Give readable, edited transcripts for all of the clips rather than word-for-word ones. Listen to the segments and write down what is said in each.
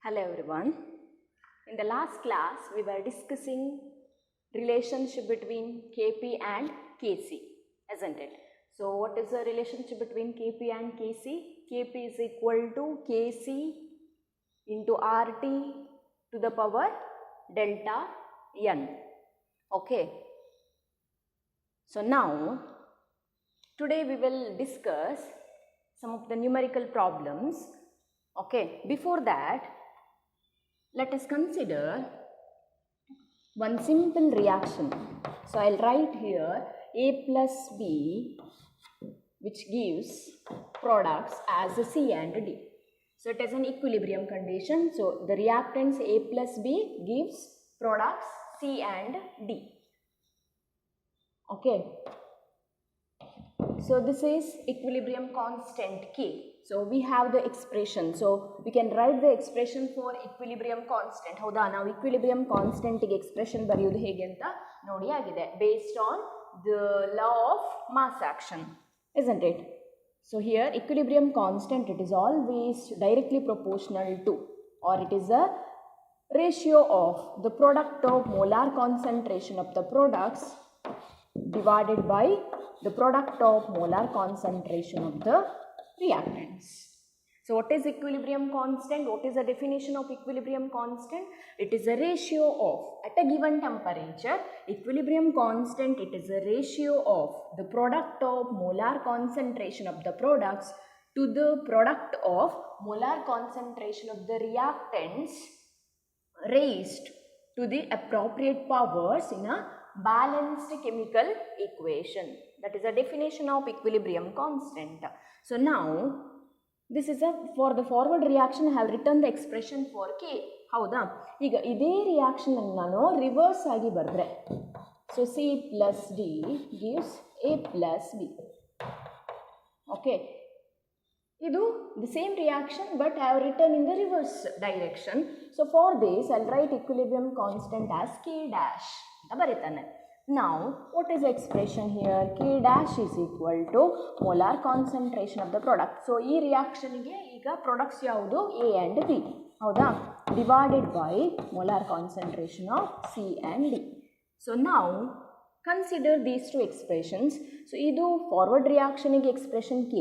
Hello everyone. In the last class we were discussing relationship between Kp and Kc, isn't it? So what is the relationship between Kp and Kc? Kp is equal to Kc into Rt to the power delta n. Okay. So now today we will discuss some of the numerical problems. Okay, before that let us consider one simple reaction. So I'll write here A plus B, which gives products as C and D. So it is an equilibrium condition. So the reactants A plus B gives products C and D. Okay. So this is equilibrium constant K. So we have the expression. So we can write the expression for equilibrium constant. ಹೌದಾ, ನಾವು equilibrium constant ಗೆ expression ಬರೆಯೋದು ಹೇಗೆ ಅಂತ ನೋಡಿ ಆಗಿದೆ. Based on the law of mass action, isn't it? So here equilibrium constant, it is always directly proportional to, or it is a ratio of the product of molar concentration of the products divided by the product of molar concentration of the reactants. So what is equilibrium constant? What is the definition of equilibrium constant? It is a ratio of, at a given temperature, equilibrium constant, it is a ratio of the product of molar concentration of the products to the product of molar concentration of the reactants raised to the appropriate powers in a balanced chemical equation. That is the definition of equilibrium constant. So now this is a, for the forward reaction I have written the expression for K. ಹೌದಾ, ಈಗ ಇದೇ reaction ಅನ್ನು ನಾನು reverse ಆಗಿ ಬರೆದ್ರೆ, so C plus D gives A plus B. Okay, ಇದು the same reaction but I have written in the reverse direction. So for this I'll write equilibrium constant as K dash ಅಂತ ಬರೀತಾನೆ. Now what is the expression here? K dash is equal to molar concentration of the product. So ಈ reaction ಗೆ ಈಗ products ಯಾವುದು? A and B. ಹೌದಾ, divided by molar concentration of C and D. So now consider these two expressions. So ಇದು forward reaction ಗೆ expression K.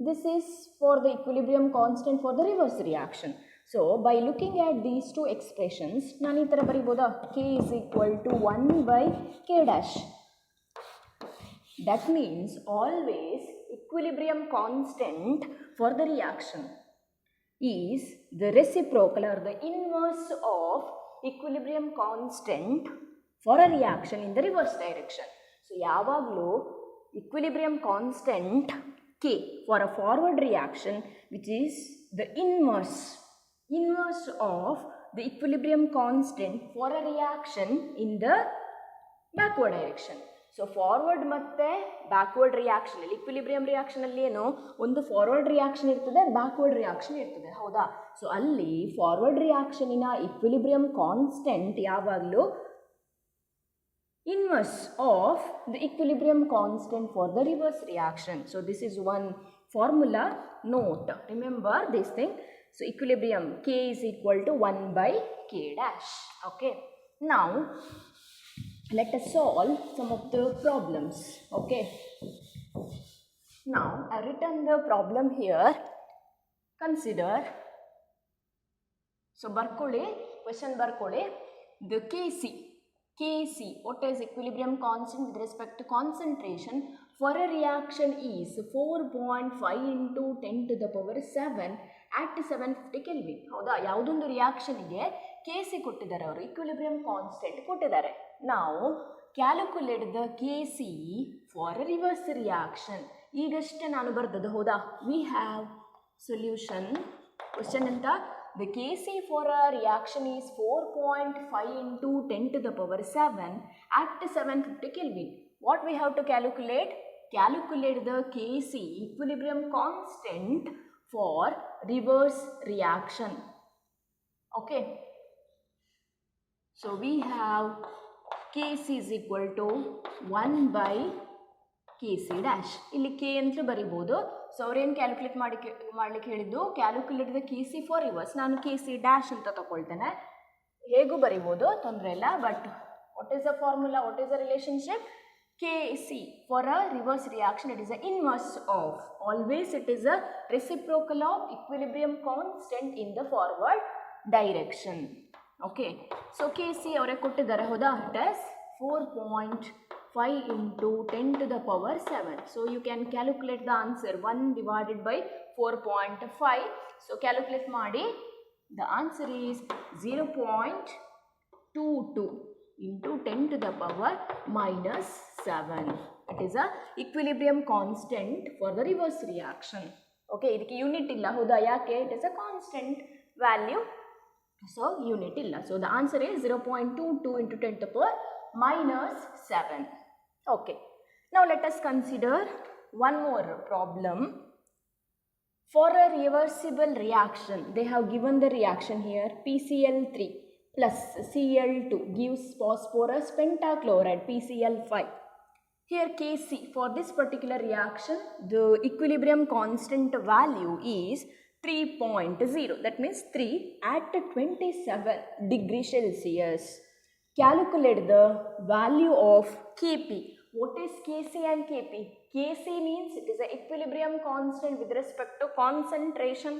This is for the equilibrium constant for the reverse reaction. So by looking at these two expressions, ನಾನು ಈ ಥರ ಬರಿಬೋದಾ? K is equal to 1 by K dash. That means always equilibrium constant for the reaction is the reciprocal or the inverse of equilibrium constant for a reaction in the reverse direction. So ಯಾವಾಗಲೂ equilibrium constant K for a forward reaction, which is the inverse of the equilibrium constant for a reaction in the backward direction. So forward ಮತ್ತೆ backward reaction ಅಲ್ಲಿ equilibrium reaction ಅಲ್ಲಿ ಏನು ಒಂದು forward reaction ಇರ್ತದೆ, backward reaction ಇರ್ತದೆ. ಹೌದಾ, so ಅಲ್ಲಿ forward reaction ಇನ equilibrium constant ಯಾವಾಗಲೂ inverse of the equilibrium constant for the reverse reaction. So this is one formula. Note, remember this thing. So equilibrium K is equal to 1 by K dash. Okay, now let us solve some of the problems. Okay, now I have written the problem here. Consider, so barkole question barkole the Kc, what is equilibrium constant with respect to concentration for a reaction is 4.5 into 10 to the power 7 at 750 Kelvin. ಹೌದಾ, ಯಾವುದೊಂದು ರಿಯಾಕ್ಷನ್ಗೆ Kc ಕೊಟ್ಟಿದ್ದಾರೆ, ಅವರು equilibrium constant ಕೊಟ್ಟಿದ್ದಾರೆ. Now calculate the Kc for a reverse reaction. ಈಗಷ್ಟೇ ನಾನು ಬರ್ದದ್ದು. ಹೌದಾ, we have solution. Question ಅಂತ, the Kc for a reaction is 4.5 into 10 to the power 7 at 750 Kelvin. What we have to calculate? Calculate the Kc, equilibrium constant for reverse reaction. Okay, so we have Kc is equal to 1 by K K C dash. ಇಲ್ಲಿ K ಅಂತಲೂ ಬರಿಬೋದು. So ಅವ್ರೇನು calculate ಮಾಡ್ಲಿಕ್ಕೆ ಹೇಳಿದ್ದು, calculate the K C for reverse. ನಾನು K C dash ಅಂತ ತಗೊಳ್ತೇನೆ, ಹೇಗೂ ಬರಿಬೋದು, ತೊಂದರೆ ಇಲ್ಲ. But what is the formula, what is the relationship? Kc for a reverse reaction, it is the inverse of, always it is a reciprocal of equilibrium constant in the forward direction. Okay, so Kc avare kottidare hoda, it is 4.5 into 10 to the power 7. So you can calculate the answer, 1 divided by 4.5. So calculate maadi, the answer is 0.22 into 10 to the power minus 7. It is a equilibrium constant for the reverse reaction. Okay, ಇದಕ್ಕೆ unit ಇಲ್ಲ, ಹೌದಾ? ಯಾಕೆ? it is a constant value, so unit ಇಲ್ಲ. So the answer is 0.22 into 10 to the power minus 7. Okay, now let us consider one more problem. For a reversible reaction, they have given the reaction here, PCl3 plus Cl2 gives phosphorus pentachloride PCl5. Here Kc, for this particular reaction, the equilibrium constant value is 3.0. That means 3 at 27 degrees Celsius. Calculate the value of Kp. What is Kc and Kp? Kc means it is the equilibrium constant with respect to concentration.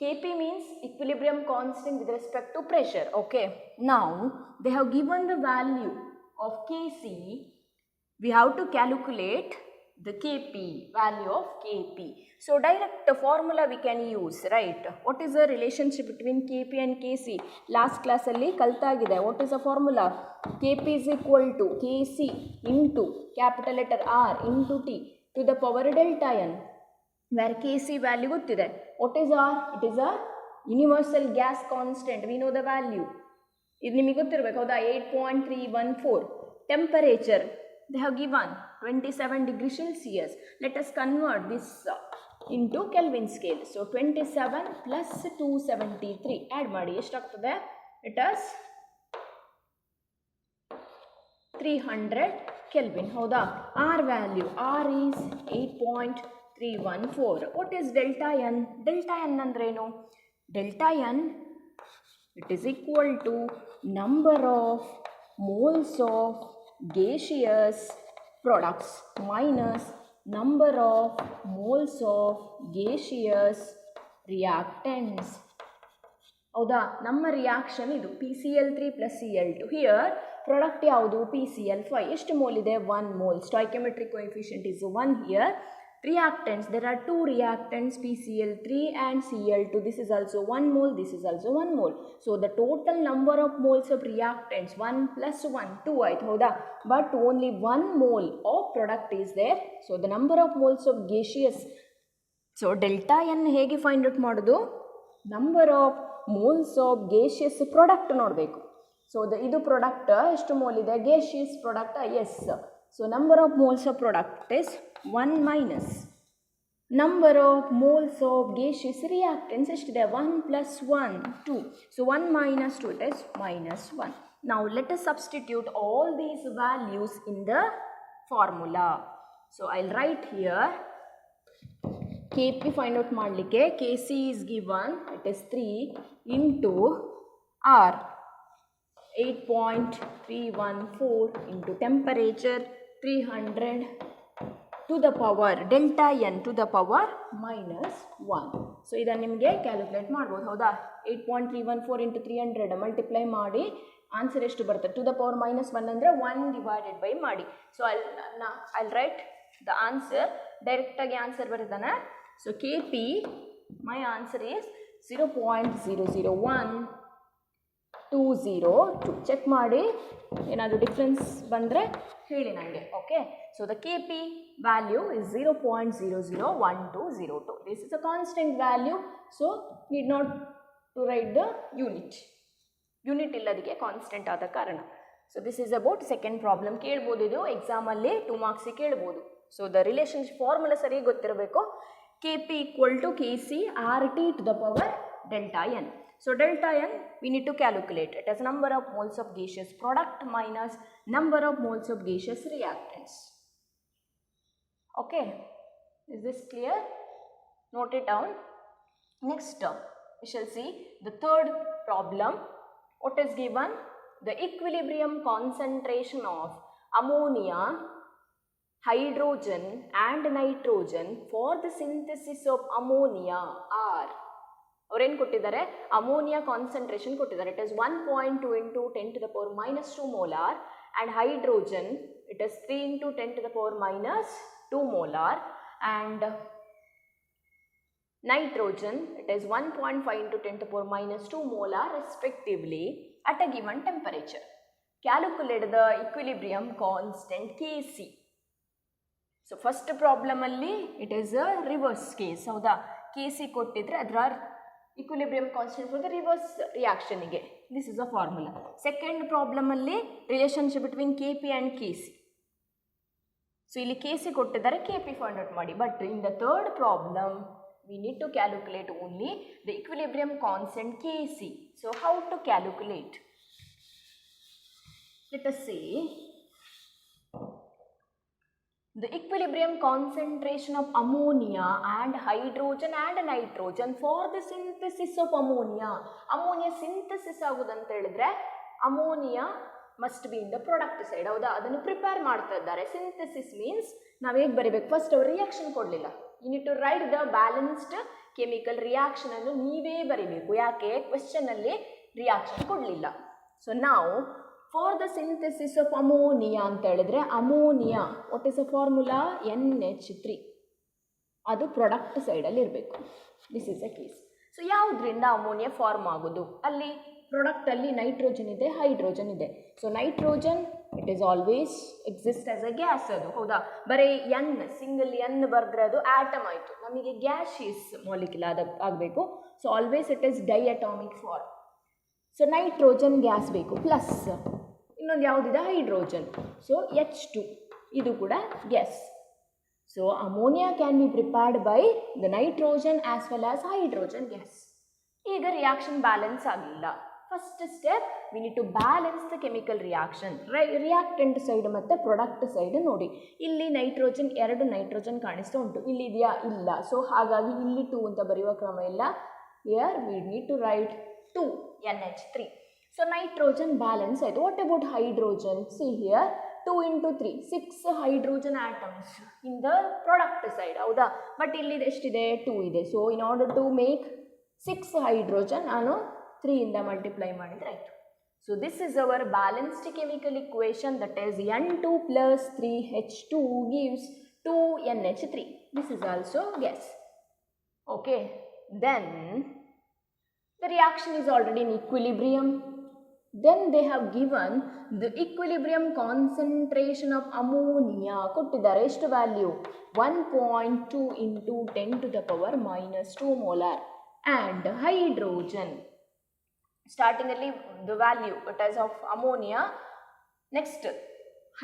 Kp means equilibrium constant with respect to pressure. Okay, now they have given the value of Kc. We have to calculate the Kp, value of Kp. So direct formula we can use, right? What is the relationship between Kp and Kc? Last class alli kaltagide. What is the formula? Kp is equal to Kc into capital letter R into T to the power delta n, where Kc value gottide. What is R? It is a universal gas constant. We know the value. Idu nimage gottirbeku, hauda? 8.314. Temperature they have given 27 degrees Celsius. Let us convert this into Kelvin scale. So 27 plus 273 add ಮಾಡಿ ಎಷ್ಟಾಗ್ತದೆ? It is 300 Kelvin. ಹೌದಾ? R value, R is 8.314. What is delta n? Delta n ಅಂದ್ರೇನು? Delta n, it is equal to number of moles of gaseous products minus number of moles of gaseous reactants. ಹೌದಾ? ನಮ್ಮ reaction ಇದು PCl3 plus Cl2. Here product ಯಾವುದು? PCl5. ಎಷ್ಟು mole ಇದೆ? 1 mole. Stoichiometric coefficient is 1 here. Reactants, there are 2 reactants, PCl3 and Cl2. This is also 1 mole, this is also 1 mole. So the total number of moles of reactants, 1 plus 1, 2 ಆಯ್ತು, ಹೌದಾ? But only 1 mole of product is there. So the number of moles of gaseous. So delta n ಹೇಗೆ find out ಮಾಡೋದು? Number of moles of gaseous product ನೋಡಬೇಕು. So ಇದು product ಎಷ್ಟು mole ಇದೆ? gaseous product, yes. So number of moles of product is 1 minus number of moles of gaseous reactants ಎಷ್ಟಿದೆ? 1 plus 1, 2. So 1 minus 2, it is minus 1. Now let us substitute all these values in the formula. So I'll write here Kp find out ಮಾಡಲಿಕ್ಕೆ Kc is given, it is 3 into R 8.314 into temperature 300 to the power delta n to the power minus 1. So ಇದನ್ನು ನಿಮಗೆ calculate ಮಾಡ್ಬೋದು, ಹೌದಾ? 8.314 into 300 multiply ಮಾಡಿ answer ಎಷ್ಟು ಬರುತ್ತೆ? To the power minus 1 ಅಂದರೆ 1 divided by ಮಾಡಿ. So I'll write the answer. ಡೈರೆಕ್ಟಾಗಿ ಆನ್ಸರ್ ಬರುತ್ತಾನೆ. So Kp, my answer is 0.001202. Check ಮಾಡಿ, ಏನಾದರೂ ಡಿಫ್ರೆನ್ಸ್ ಬಂದರೆ ಹೇಳಿ ನನಗೆ. Okay, so the Kp value is 0.001202. This is a constant value, so need not to write the unit. Unit ಇಲ್ಲದಕ್ಕೆ constant ಆದ ಕಾರಣ. So this is about second problem. ಕೇಳ್ಬೋದು, ಇದು ಎಕ್ಸಾಮಲ್ಲಿ 2 ಮಾರ್ಕ್ಸಿಗೆ ಕೇಳ್ಬೋದು. ಸೊ ದ ರಿಲೇಷನ್ಶಿಪ್ ಫಾರ್ಮುಲಾ ಸರಿ ಗೊತ್ತಿರಬೇಕು. Kp equal to Kc RT to the power delta n. So delta n we need to calculate it as number of moles of gaseous product minus number of moles of gaseous reactants. Okay, is this clear? Note it down. Next, we shall see the third problem. What is given? The equilibrium concentration of ammonia, hydrogen and nitrogen for the synthesis of ammonia are. ಅವರೇನು ಕೊಟ್ಟಿದ್ದಾರೆ? Ammonia concentration ಕೊಟ್ಟಿದ್ದಾರೆ. It is 1.2 into 10 to the power minus 2 molar and hydrogen it is 3 into 10 to the power minus 2 molar and nitrogen it is 1.5 into 10 to the power minus 2 molar respectively at a given temperature. Calculate the equilibrium constant Kc. So first problem alli it is a reverse case. ಹೌದಾ? Kc ಕೊಟ್ಟಿದ್ರೆ ಅದರ equilibrium constant for the reverse reaction ಗೆ. This is a formula. Second problem alli relationship between Kp and Kc. So ಇಲ್ಲಿ Kc ಕೊಟ್ಟಿದ್ದಾರೆ, Kp find out ಮಾಡಿ. But in the third problem we need to calculate only the equilibrium constant Kc. So how to calculate? Let us say the equilibrium concentration of ammonia and hydrogen and nitrogen for the synthesis of ammonia. Ammonia synthesis ಆಗುದಂತ ಹೇಳಿದ್ರೆ ammonia must be in the product side. ಹೌದಾ? ಅದನ್ನು prepare ಮಾಡ್ತಾ ಇದ್ದಾರೆ. Synthesis means ನಾವು ಹೇಗೆ ಬರೀಬೇಕು? First ಅವರು reaction ಕೊಡಲಿಲ್ಲ. You need to write the balanced chemical reaction ಅನ್ನು ನೀವೇ ಬರೀಬೇಕು. ಯಾಕೆ? ಕ್ವೆಶ್ಚನ್ ಅಲ್ಲಿ ರಿಯಾಕ್ಷನ್ ಕೊಡಲಿಲ್ಲ. ಸೊ ನಾವು for the synthesis of ammonia ಅಂತ ಹೇಳಿದ್ರೆ ammonia what is the formula? NH3. ಅದು ಪ್ರಾಡಕ್ಟ್ ಸೈಡಲ್ಲಿ ಇರಬೇಕು. This is a case. So ಯಾವುದರಿಂದ ಅಮೋನಿಯಾ ಫಾರ್ಮ್ ಆಗೋದು? ಅಲ್ಲಿ ಪ್ರಾಡಕ್ಟಲ್ಲಿ ನೈಟ್ರೋಜನ್ ಇದೆ, ಹೈಡ್ರೋಜನ್ ಇದೆ. So nitrogen it is always exist as a gas. ಅದು ಹೌದಾ? ಬರೀ ಎನ್ ಸಿಂಗಲ್ ಎನ್ ಬರೆದ್ರೆ ಅದು ಆಟಮ್ ಆಯಿತು. ನಮಗೆ ಗ್ಯಾಶಿಯಸ್ ಮಾಲಿಕ್ಯೂಲ್ ಆಗಬೇಕು. So always it is diatomic form. So nitrogen gas ಬೇಕು, ಪ್ಲಸ್ ಇನ್ನೊಂದು ಯಾವುದಿದೆ? ಹೈಡ್ರೋಜನ್. ಸೊ H2 ಇದು ಕೂಡ gas. So ammonia can be prepared by the nitrogen as well as hydrogen gas. ಈಗ ರಿಯಾಕ್ಷನ್ ಬ್ಯಾಲೆನ್ಸ್ ಆಗಲಿಲ್ಲ. First step we need to balance the chemical reaction. Reactant side ಮತ್ತು product side ನೋಡಿ. ಇಲ್ಲಿ nitrogen, 2 nitrogen ಕಾಣಿಸ್ತಾ ಉಂಟು. ಇಲ್ಲಿ ಇದೆಯಾ? ಇಲ್ಲ. ಸೊ ಹಾಗಾಗಿ ಇಲ್ಲಿ 2 ಅಂತ ಬರೆಯುವ ಕ್ರಮ ಇಲ್ಲ. Here we need to write 2 NH3. So nitrogen balance ಆಯಿತು. What about hydrogen? See here 2 into 3 6 hydrogen atoms in the product side. ಹೌದಾ? ಬಟ್ ಇಲ್ಲಿ ಎಷ್ಟಿದೆ? 2 ಇದೆ. So in order to make 6 hydrogen ನಾನು 3 ಇಂದ ಮಲ್ಟಿಪ್ಲೈ ಮಾಡಿದರೆ ಆಯಿತು. So this is our balanced chemical equation, that is N2 plus 3H2 gives 2 NH3. This is also gas. Okay, then the reaction is already in equilibrium. Then they have given the equilibrium concentration of ammonia. ಕೊಟ್ಟಿದ್ದಾರೆ ಎಷ್ಟು value? 1.2 into 10 to the power minus 2 molar. And hydrogen starting ಅಲ್ಲಿ the value it is of ammonia. Next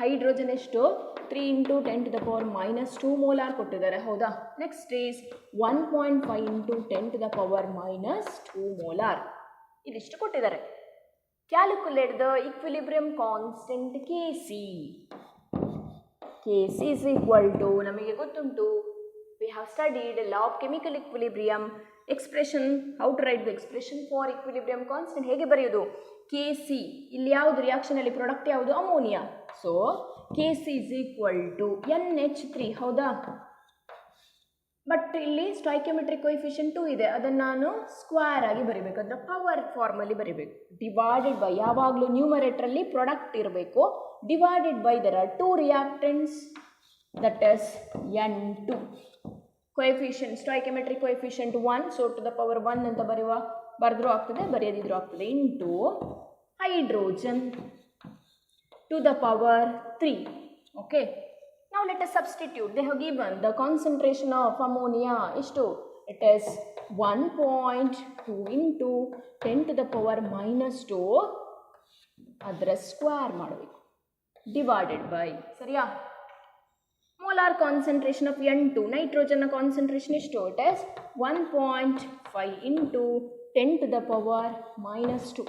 hydrogen ಎಷ್ಟು? 3 into 10 to the power minus 2 molar ಕೊಟ್ಟಿದ್ದಾರೆ. ಹೌದಾ? Next is 1.5 into 10 to the power minus 2 molar. ಇದಿಷ್ಟು ಕೊಟ್ಟಿದ್ದಾರೆ. Calculate the equilibrium constant Kc. Kc is equal to, ನಮಗೆ ಗೊತ್ತುಂಟು, we have studied law of chemical equilibrium. Expression, how to write the expression for equilibrium constant? ಹೇಗೆ ಬರೆಯೋದು? Kc, ಇಲ್ಲಿ ಯಾವುದು reaction ಅಲ್ಲಿ product ಯಾವುದು? Ammonia. So Kc is equal to NH3. ಹೌದಾ? But ಇಲ್ಲಿ ಸ್ಟಾಯ್ಕಿಯೋಮೆಟ್ರಿಕ್ ಕೋಎಫಿಷಿಯಂಟ್ 2 ಇದೆ. ಅದನ್ನು ನಾನು ಸ್ಕ್ವೇರ್ ಆಗಿ ಬರೀಬೇಕು. ಅದರ ಪವರ್ ಫಾರ್ಮಲ್ಲಿ ಬರೀಬೇಕು. ಡಿವೈಡೆಡ್ ಬೈ, ಯಾವಾಗಲೂ ನ್ಯೂಮರೇಟ್ರಲ್ಲಿ ಪ್ರಾಡಕ್ಟ್ ಇರಬೇಕು. Divided by there are 2 reactants, that is N2. Coefficient, stoichiometric coefficient 1, so to the power 1 ಅಂತ ಬರೆದ್ರೂ ಆಗ್ತದೆ, ಬರೆಯದಿದ್ರೂ ಆಗ್ತದೆ, into hydrogen to the power 3. Okay, now let us substitute. They have given the concentration of ammonia ಎಷ್ಟು? It is 1.2 into 10 to the power minus 2. ಅದರ square ಮಾಡಬೇಕು, divided by, ಸರಿಯಾ? Molar concentration of N2, ನೈಟ್ರೋಜನ್ನ concentration ಎಷ್ಟು? It is 1.5 into 10 to the power minus 2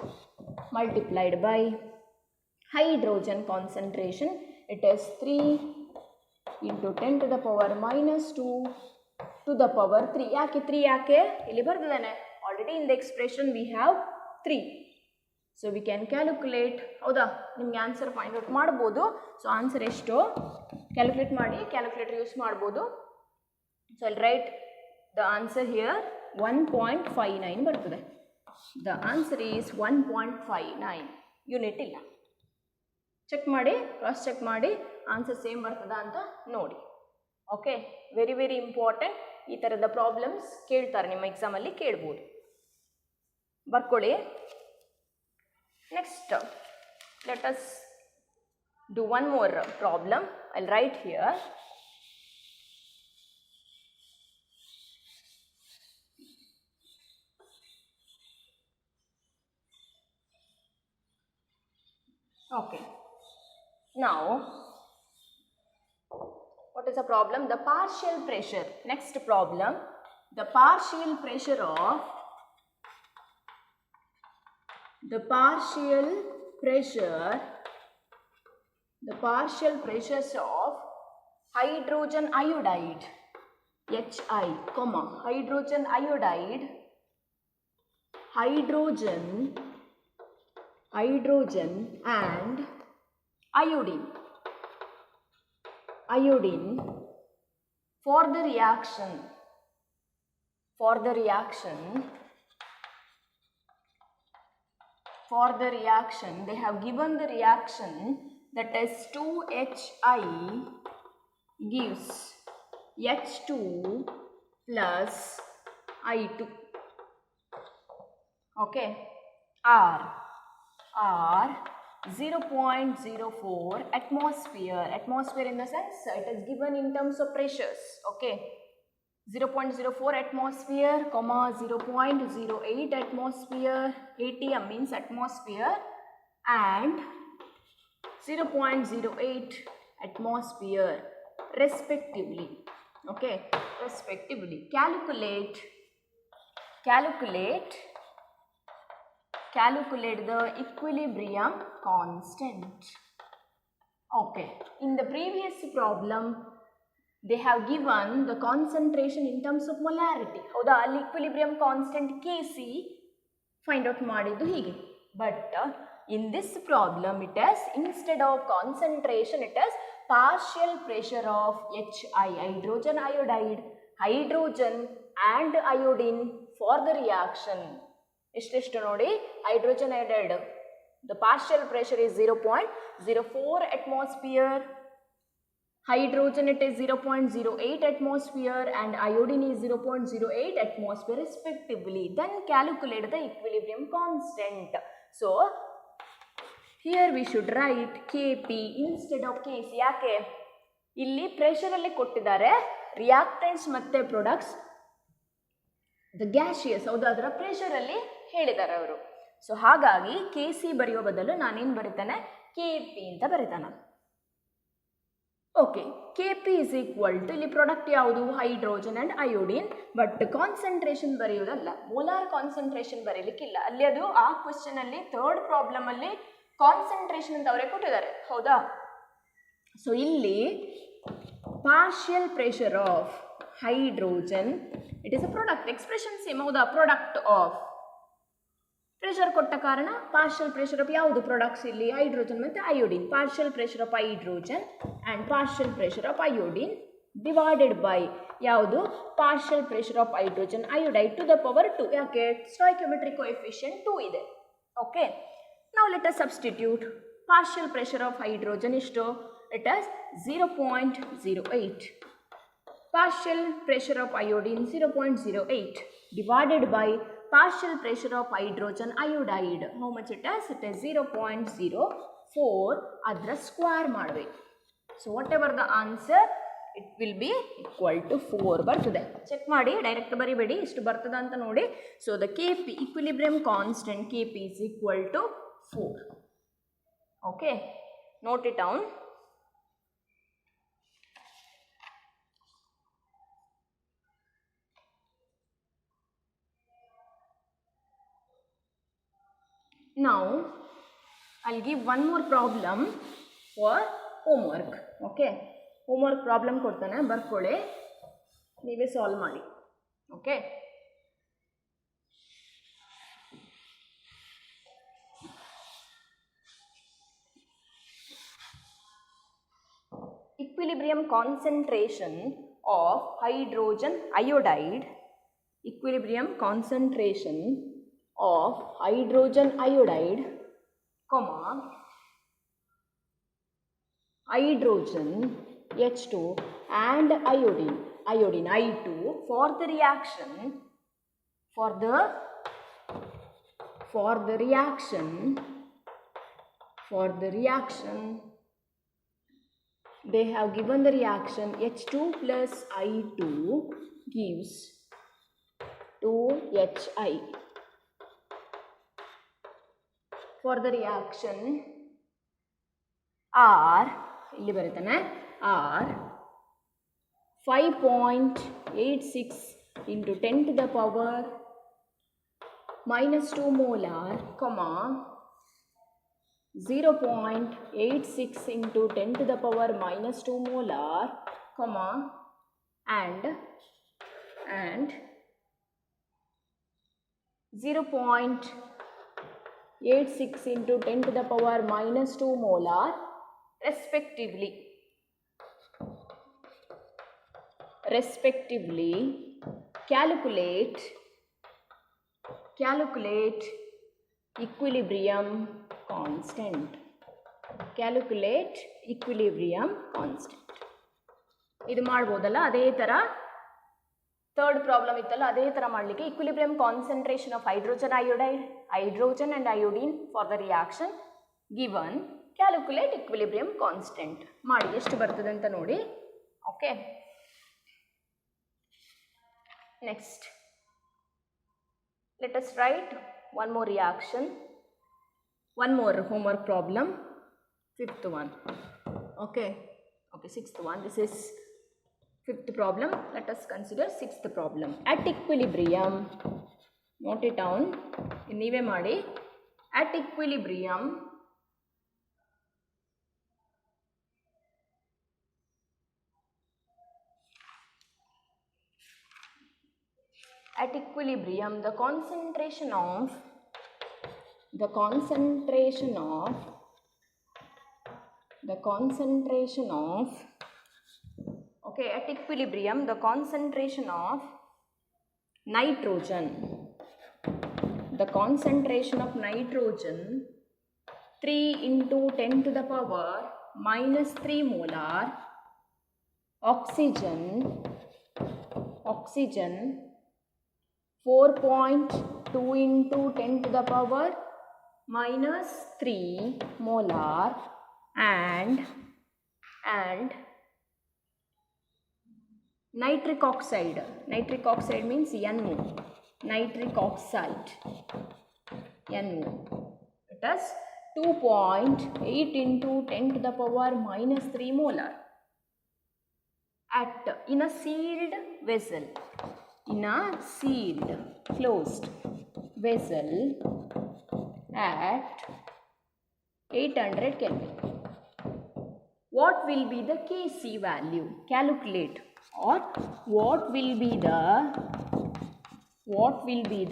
multiplied by hydrogen concentration. It is 3 into 10 to the power minus 2 to the power 3. ಯಾಕೆ 3 ಯಾಕೆ ಇಲ್ಲಿ ಬರ್ತಿದ್ದಾನೆ already in the expression we have 3. So we can calculate. ಹೌದಾ, ನಿಮ್ಗೆ answer find out ಮಾಡ್ಬೋದು. So answer ಎಷ್ಟು calculate ಮಾಡಿ, calculator use ಮಾಡ್ಬೋದು. So I'll write the answer here 1.59 ಬರ್ತದೆ. The answer is 1.59. ಯೂನಿಟ್ ಇಲ್ಲ. ಚೆಕ್ ಮಾಡಿ, ಕ್ರಾಸ್ ಚೆಕ್ ಮಾಡಿ ಆನ್ಸರ್ ಸೇಮ್ ಬರ್ತದ ಅಂತ ನೋಡಿ. Okay, very very important. ಈ ಥರದ ಪ್ರಾಬ್ಲಮ್ಸ್ ಕೇಳ್ತಾರೆ ನಿಮ್ಮ ಎಕ್ಸಾಮಲ್ಲಿ, ಕೇಳ್ಬೋದು, ಬರ್ಕೊಳ್ಳಿ. Next let us do one more problem. I'll write here. Okay. Now, what is the problem? The partial pressure. Next problem, the partial pressure of the partial pressures of hydrogen iodide HI, hydrogen iodide, hydrogen and iodine for the reaction they have given the reaction that is 2HI gives H2 plus I2. Okay, R 0.04 atmosphere in the sense it is given in terms of pressures. Okay, 0.04 atmosphere, 0.08 atmosphere, ATM means atmosphere, and 0.08 atmosphere respectively. Okay, respectively. Calculate the equilibrium constant. Okay, in the previous problem they have given the concentration in terms of molarity. ಹೌದಾ, ಅಲ್ಲಿ equilibrium constant Kc find out ಮಾಡಿದ್ದು ಹೀಗೆ. But in this problem it is, instead of concentration it is partial pressure of HI, hydrogen iodide, hydrogen and iodine for the reaction. ಎಷ್ಟು ನೋಡಿ, hydrogen iodide the partial pressure is 0.04 atmosphere, hydrogen it is 0.08 atmosphere and iodine is 0.08 atmosphere respectively. Then calculate the equilibrium constant. So here we should write Kp instead of Kc. ಯಾಕೆ ಇಲ್ಲಿ pressure ಅಲ್ಲಿ ಕೊಟ್ಟಿದ್ದಾರೆ reactants ಮತ್ತೆ products the gaseous. ಹೌದು, ಅದರ pressure ಅಲ್ಲಿ ಹೇಳಿದ್ದಾರೆ ಅವರು. ಸೊ ಹಾಗಾಗಿ Kc ಬರೆಯೋ ಬದಲು ನಾನೇನು ಬರೀತಾನೆ, Kp ಅಂತ ಬರೀತಾನೆ. Okay, Kp is equal to, ಇಲ್ಲಿ ಪ್ರಾಡಕ್ಟ್ ಯಾವುದು, hydrogen and iodine. But concentration ಬರೆಯೋದಲ್ಲ, ಮೋಲಾರ್ ಕಾನ್ಸಂಟ್ರೇಷನ್ ಬರೀಲಿಕ್ಕಿಲ್ಲ. ಅಲ್ಲಿ ಅದು ಆ ಕ್ವೆಶ್ಚನ್ ಅಲ್ಲಿ ಥರ್ಡ್ ಪ್ರಾಬ್ಲಮ್ ಅಲ್ಲಿ ಕಾನ್ಸಂಟ್ರೇಷನ್ ಅಂತ ಅವರೇ ಕೊಟ್ಟಿದ್ದಾರೆ. ಹೌದಾ, ಸೊ ಇಲ್ಲಿ partial pressure of hydrogen, it is a product, expression same. ಹೌದಾ, ಪ್ರಾಡಕ್ಟ್ ಆಫ್ ಪ್ರೆಷರ್ ಕೊಟ್ಟ ಕಾರಣ ಪಾರ್ಷಿಯಲ್ ಪ್ರೆಷರ್ ಆಫ್ ಯಾವುದು ಪ್ರಾಡಕ್ಟ್ಸ್ ಇಲ್ಲಿ, ಹೈಡ್ರೋಜನ್ ಮತ್ತು iodine. Partial pressure of hydrogen and partial pressure of iodine divided by ಯಾವುದು, partial pressure of hydrogen iodide to the power 2. ಯಾಕೆ, stoichiometric coefficient 2 ಇದೆ. Okay, now let us substitute. Partial pressure of hydrogen ಎಷ್ಟು, it is 0.08. Partial pressure of iodine 0.08 divided by partial pressure of hydrogen iodide. How much it is? It is 0.04. ಅದರ square ಮಾಡಬೇಕು. So whatever the answer it will be equal to 4 ಬರ್ತದೆ. Check ಮಾಡಿ, direct ಬರಿಬೇಡಿ, ಇಷ್ಟು ಬರ್ತದ ಅಂತ ನೋಡಿ. So the Kp equilibrium constant Kp is equal to 4. Okay, note it down. Now I'll give one more problem for homework. Okay, homework problem ಕೊಡ್ತಾನೆ, ಬರ್ಕೊಳ್ಳಿ, ನೀವೇ solve ಮಾಡಿ. Okay, equilibrium concentration of hydrogen iodide, equilibrium concentration of hydrogen iodide, comma, hydrogen H2 and iodine I2 for the reaction they have given the reaction H2 plus I2 gives 2HI. For the reaction R, ಇಲ್ಲಿ ಬರುತ್ತಾನೆ, R 5.86 into 10 to the power minus 2 molar, comma 0.86 into 10 to the power minus 2 molar, comma, and 0.86 into 10 to the power minus 2 molar respectively. Calculate equilibrium constant. ಇದು ಮಾಡ್ಬೋದಲ್ಲ, ಅದೇ ಥರ third problem ಇತ್ತಲ್ಲ, ಅದೇ ಥರ ಮಾಡಲಿಕ್ಕೆ equilibrium concentration of hydrogen iodide, hydrogen and iodine for the reaction given, calculate equilibrium constant ಮಾಡಿ ಎಷ್ಟು ಬರ್ತದೆ ಅಂತ ನೋಡಿ. Okay, next let us write one more reaction, one more homework problem, fifth one. Okay, sixth one. This is fifth problem. Let us consider sixth problem. At equilibrium, note it down, ನೀವೇ ಮಾಡಿ. At equilibrium, the concentration of okay, at equilibrium the concentration of nitrogen 3 into 10 to the power minus 3 molar, oxygen 4.2 into 10 to the power minus 3 molar, and nitric oxide means NO, nitric oxide NO, it is 2.8 into 10 to the power minus 3 molar in a sealed vessel, closed vessel at 800 Kelvin. What will be the Kc value? Calculate. Or what will be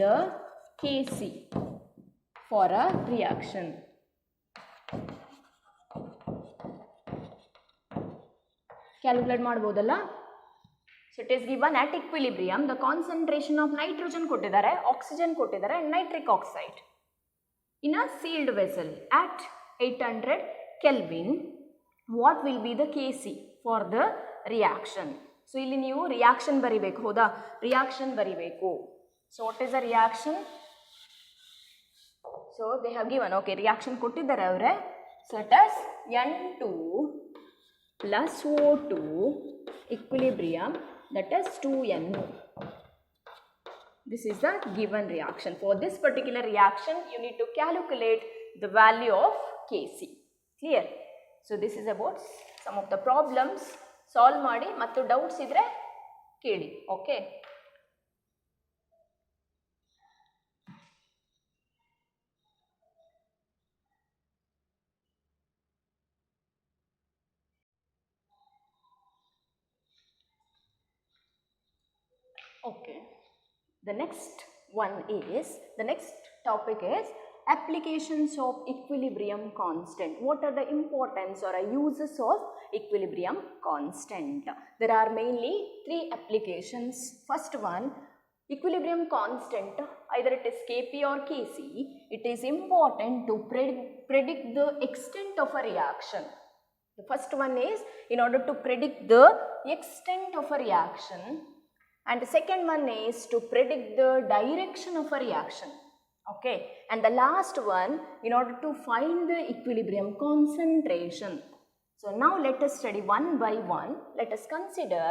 the Kc for a reaction? Calculate ಮಾಡಬಹುದಲ್ಲ. So it is given at equilibrium the concentration of nitrogen ಕೊಟ್ಟಿದ್ದಾರೆ, oxygen ಕೊಟ್ಟಿದ್ದಾರೆ, and nitric oxide in a sealed vessel at 800 Kelvin. What will be the Kc for the reaction? So ಇಲ್ಲಿ ನೀವು reaction ಬರಿಬೇಕು, ಹೌದಾ? reaction ಬರಿಬೇಕು. So what is the reaction? So they have given, okay, reaction ಕೊಟ್ಟಿದ್ದಾರೆ ಅವರೇ. So it is N2 plus O2 equilibrium, that is 2NO. This is the given reaction. For this particular reaction, you need to calculate the value of Kc. Clear? So this is about some of the problems. Solve ಮಾಡಿ, ಮತ್ತು doubts ಇದ್ರೆ ಕೇಳಿ. Okay, Okay. The next topic is applications of equilibrium constant. What are the importance or uses of equilibrium constant? There are mainly 3 applications. First one, equilibrium constant, either it is Kp or Kc, it is important to predict the extent of a reaction. The first one is in order to predict the extent of a reaction, and the second one is to predict the direction of a reaction. Okay, and the last one in order to find the equilibrium concentration. So now let us study one by one. Let us consider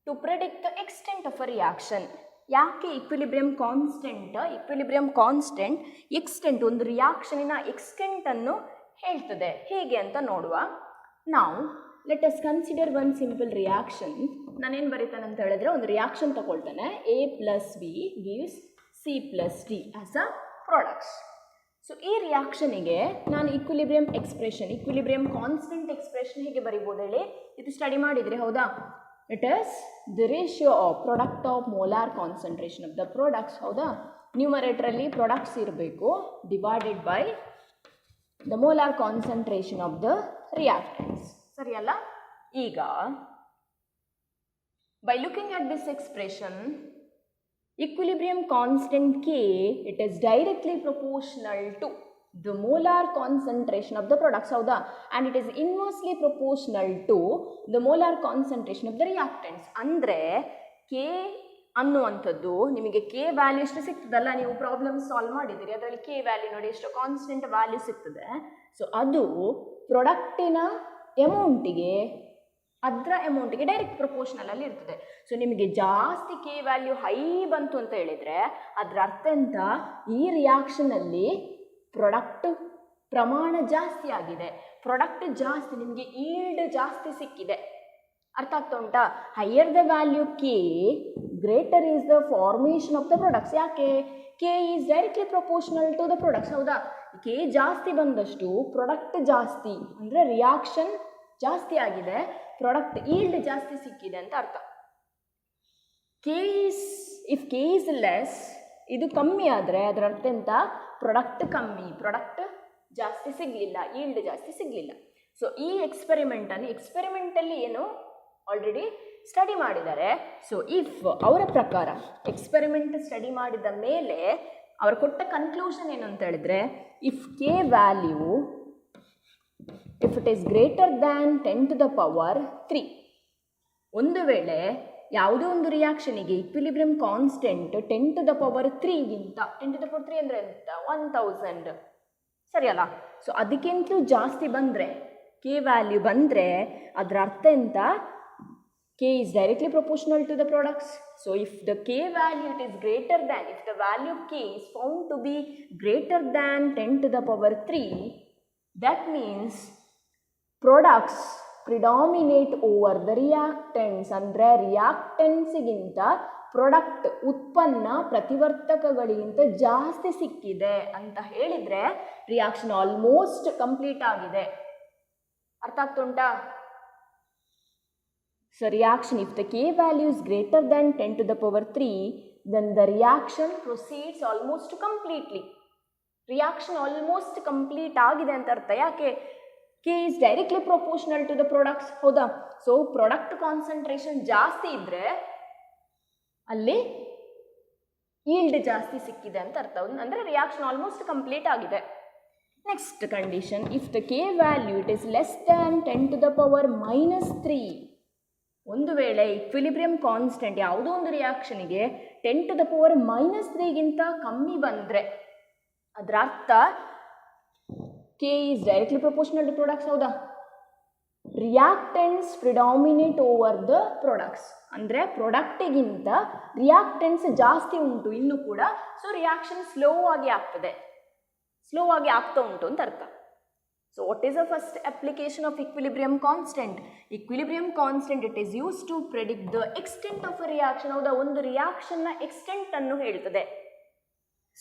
to predict the extent of a reaction. ಯಾಕೆ equilibrium constant extent ಒಂದು ರಿಯಾಕ್ಷನಿನ extent ಅನ್ನು ಹೇಳ್ತದೆ ಹೇಗೆ ಅಂತ ನೋಡುವ. ನಾವು let us consider one simple reaction. ನಾನೇನು ಬರೀತಾನೆ ಅಂತ ಹೇಳಿದ್ರೆ ಒಂದು ರಿಯಾಕ್ಷನ್ ತಗೊಳ್ತಾನೆ, A plus B gives C plus D as a products. ಸೊ ಈ ರಿಯಾಕ್ಷನಿಗೆ ನಾನು ಇಕ್ವಿಲಿಬ್ರಿಯಂ ಕಾನ್ಸ್ಟೆಂಟ್ ಎಕ್ಸ್ಪ್ರೆಷನ್ ಹೇಗೆ ಬರಿಬೋದು ಹೇಳಿ? ಇದು ಸ್ಟಡಿ ಮಾಡಿದರೆ ಹೌದಾ? It is the ratio of product of molar concentration of the products. ಹೌದಾ? ನ್ಯೂಮರೇಟರಲ್ಲಿ ಪ್ರಾಡಕ್ಟ್ಸ್ ಇರಬೇಕು, divided by the molar concentration of the reactants. ಸರಿ ಅಲ್ಲ? ಈಗ by looking at this expression, equilibrium constant K, it is directly proportional to the molar concentration of the products. ಹೌದಾ? and it is inversely proportional to the molar concentration of the reactants. ಅಂದರೆ K ಅನ್ನುವಂಥದ್ದು ನಿಮಗೆ K value ಎಷ್ಟು ಸಿಗ್ತದಲ್ಲ, ನೀವು problem solve ಮಾಡಿದ್ದೀರಿ, ಅದರಲ್ಲಿ K value ನೋಡಿ ಎಷ್ಟು ಕಾನ್ಸ್ಟೆಂಟ್ ವ್ಯಾಲ್ಯೂ ಸಿಗ್ತದೆ. ಸೊ ಅದು ಪ್ರಾಡಕ್ಟಿನ ಅಮೌಂಟಿಗೆ ಡೈರೆಕ್ಟ್ ಪ್ರಪೋರ್ಷನಲ್ ಇರ್ತದೆ. ಸೊ ನಿಮಗೆ ಜಾಸ್ತಿ K ವ್ಯಾಲ್ಯೂ ಹೈ ಬಂತು ಅಂತ ಹೇಳಿದರೆ ಅದರ ಅರ್ಥ ಎಂತ? ಈ ರಿಯಾಕ್ಷನಲ್ಲಿ ಪ್ರಾಡಕ್ಟ್ ಪ್ರಮಾಣ ಜಾಸ್ತಿ ಆಗಿದೆ, ಪ್ರಾಡಕ್ಟ್ ಜಾಸ್ತಿ, ನಿಮಗೆ ಈಲ್ಡ್ ಜಾಸ್ತಿ ಸಿಕ್ಕಿದೆ. ಅರ್ಥ ಆಗ್ತಾ ಉಂಟಾ? Higher the value K, greater is the formation of the products. ಯಾಕೆ? K is directly proportional to the products. ಹೌದಾ? K ಜಾಸ್ತಿ ಬಂದಷ್ಟು ಪ್ರಾಡಕ್ಟ್ ಜಾಸ್ತಿ, ಅಂದರೆ ರಿಯಾಕ್ಷನ್ ಜಾಸ್ತಿ ಆಗಿದೆ, ಪ್ರಾಡಕ್ಟ್ ಈಲ್ಡ್ ಜಾಸ್ತಿ ಸಿಕ್ಕಿದೆ ಅಂತ ಅರ್ಥ. ಇಫ್ K ಈಸ್ ಲೆಸ್, ಇದು ಕಮ್ಮಿ ಆದರೆ ಅದರ ಅರ್ಥ ಎಂತ? ಪ್ರಾಡಕ್ಟ್ ಕಮ್ಮಿ, ಪ್ರಾಡಕ್ಟ್ ಜಾಸ್ತಿ ಸಿಗಲಿಲ್ಲ, ಈಲ್ಡ್ ಜಾಸ್ತಿ ಸಿಗಲಿಲ್ಲ. ಸೊ ಈ ಎಕ್ಸ್ಪೆರಿಮೆಂಟಲ್ಲಿ ಏನು ಆಲ್ರೆಡಿ ಸ್ಟಡಿ ಮಾಡಿದ್ದಾರೆ. ಸೊ ಅವರ ಪ್ರಕಾರ ಎಕ್ಸ್ಪೆರಿಮೆಂಟ್ ಸ್ಟಡಿ ಮಾಡಿದ ಮೇಲೆ ಅವರು ಕೊಟ್ಟ ಕನ್ಕ್ಲೂಷನ್ ಏನು ಅಂತ ಹೇಳಿದ್ರೆ, if K value if it is greater than 10 to the power 3, ಒಂದು ವೇಳೆ ಯಾವುದೋ ಒಂದು ರಿಯಾಕ್ಷನಿಗೆ equilibrium constant 10 to the power 3ಗಿಂತ, 10 to the power 3 ಅಂದರೆ ಎಂತ? 1000, ಸರಿ ಅಲ್ಲ? ಸೊ ಅದಕ್ಕಿಂತಲೂ ಜಾಸ್ತಿ ಬಂದರೆ, K ವ್ಯಾಲ್ಯೂ ಬಂದರೆ ಅದರ ಅರ್ಥ ಎಂತ? K is directly proportional to the products. So if the K value if the value of K is found to be greater than 10 to the power 3, that means products predominate over the reactants. ಅಂದರೆ ರಿಯಾಕ್ಟೆಂಟ್ಸಿಗಿಂತ product ಉತ್ಪನ್ನ ಪ್ರತಿವರ್ತಕಗಳಿಗಿಂತ ಜಾಸ್ತಿ ಸಿಕ್ಕಿದೆ ಅಂತ ಹೇಳಿದರೆ reaction almost complete ಆಗಿದೆ. ಅರ್ಥ ಆಗ್ತುಂಟಾ? So reaction, if the K value is greater than 10 to the power 3, then the reaction proceeds almost completely. Reaction almost complete ಆಗಿದೆ ಅಂತ ಅರ್ಥ. ಯಾಕೆ? K is directly proportional to the products. ಹೌದಾ? So product concentration ಜಾಸ್ತಿ ಇದ್ದರೆ ಅಲ್ಲಿ yield ಜಾಸ್ತಿ ಸಿಕ್ಕಿದೆ ಅಂತ ಅರ್ಥ. ಅಂದರೆ ರಿಯಾಕ್ಷನ್ ಆಲ್ಮೋಸ್ಟ್ ಕಂಪ್ಲೀಟ್ ಆಗಿದೆ. Next condition, if the K value it is less than 10 to the power -3, ಒಂದು ವೇಳೆ ಇಕ್ವಿಲಿಬ್ರಿಯಂ ಕಾನ್ಸ್ಟೆಂಟ್ ಯಾವುದೋ ಒಂದು ರಿಯಾಕ್ಷನಿಗೆ 10 to the power -3ಗಿಂತ ಕಮ್ಮಿ ಬಂದರೆ ಅದರ ಅರ್ಥ K is directly proportional to products. ಹೌದಾ? ರಿಯಾಕ್ಟೆಂಟ್ಸ್ ಪ್ರಿಡಾಮಿನೇಟ್ ಓವರ್ ದ ಪ್ರಾಡಕ್ಟ್ಸ್, ಅಂದರೆ ಪ್ರಾಡಕ್ಟಿಗಿಂತ ರಿಯಾಕ್ಟೆಂಟ್ಸ್ ಜಾಸ್ತಿ ಉಂಟು ಇನ್ನೂ ಕೂಡ. ಸೊ ರಿಯಾಕ್ಷನ್ ಸ್ಲೋ ಆಗಿ ಆಗ್ತಾ ಉಂಟು ಅಂತ ಅರ್ಥ. So what is the first application of equilibrium constant? Equilibrium constant, it is used to predict the extent of a reaction. ಹೌದಾ? ಒಂದು ರಿಯಾಕ್ಷನ್ನ ಎಕ್ಸ್ಟೆಂಟ್ ಅನ್ನು ಹೇಳ್ತದೆ.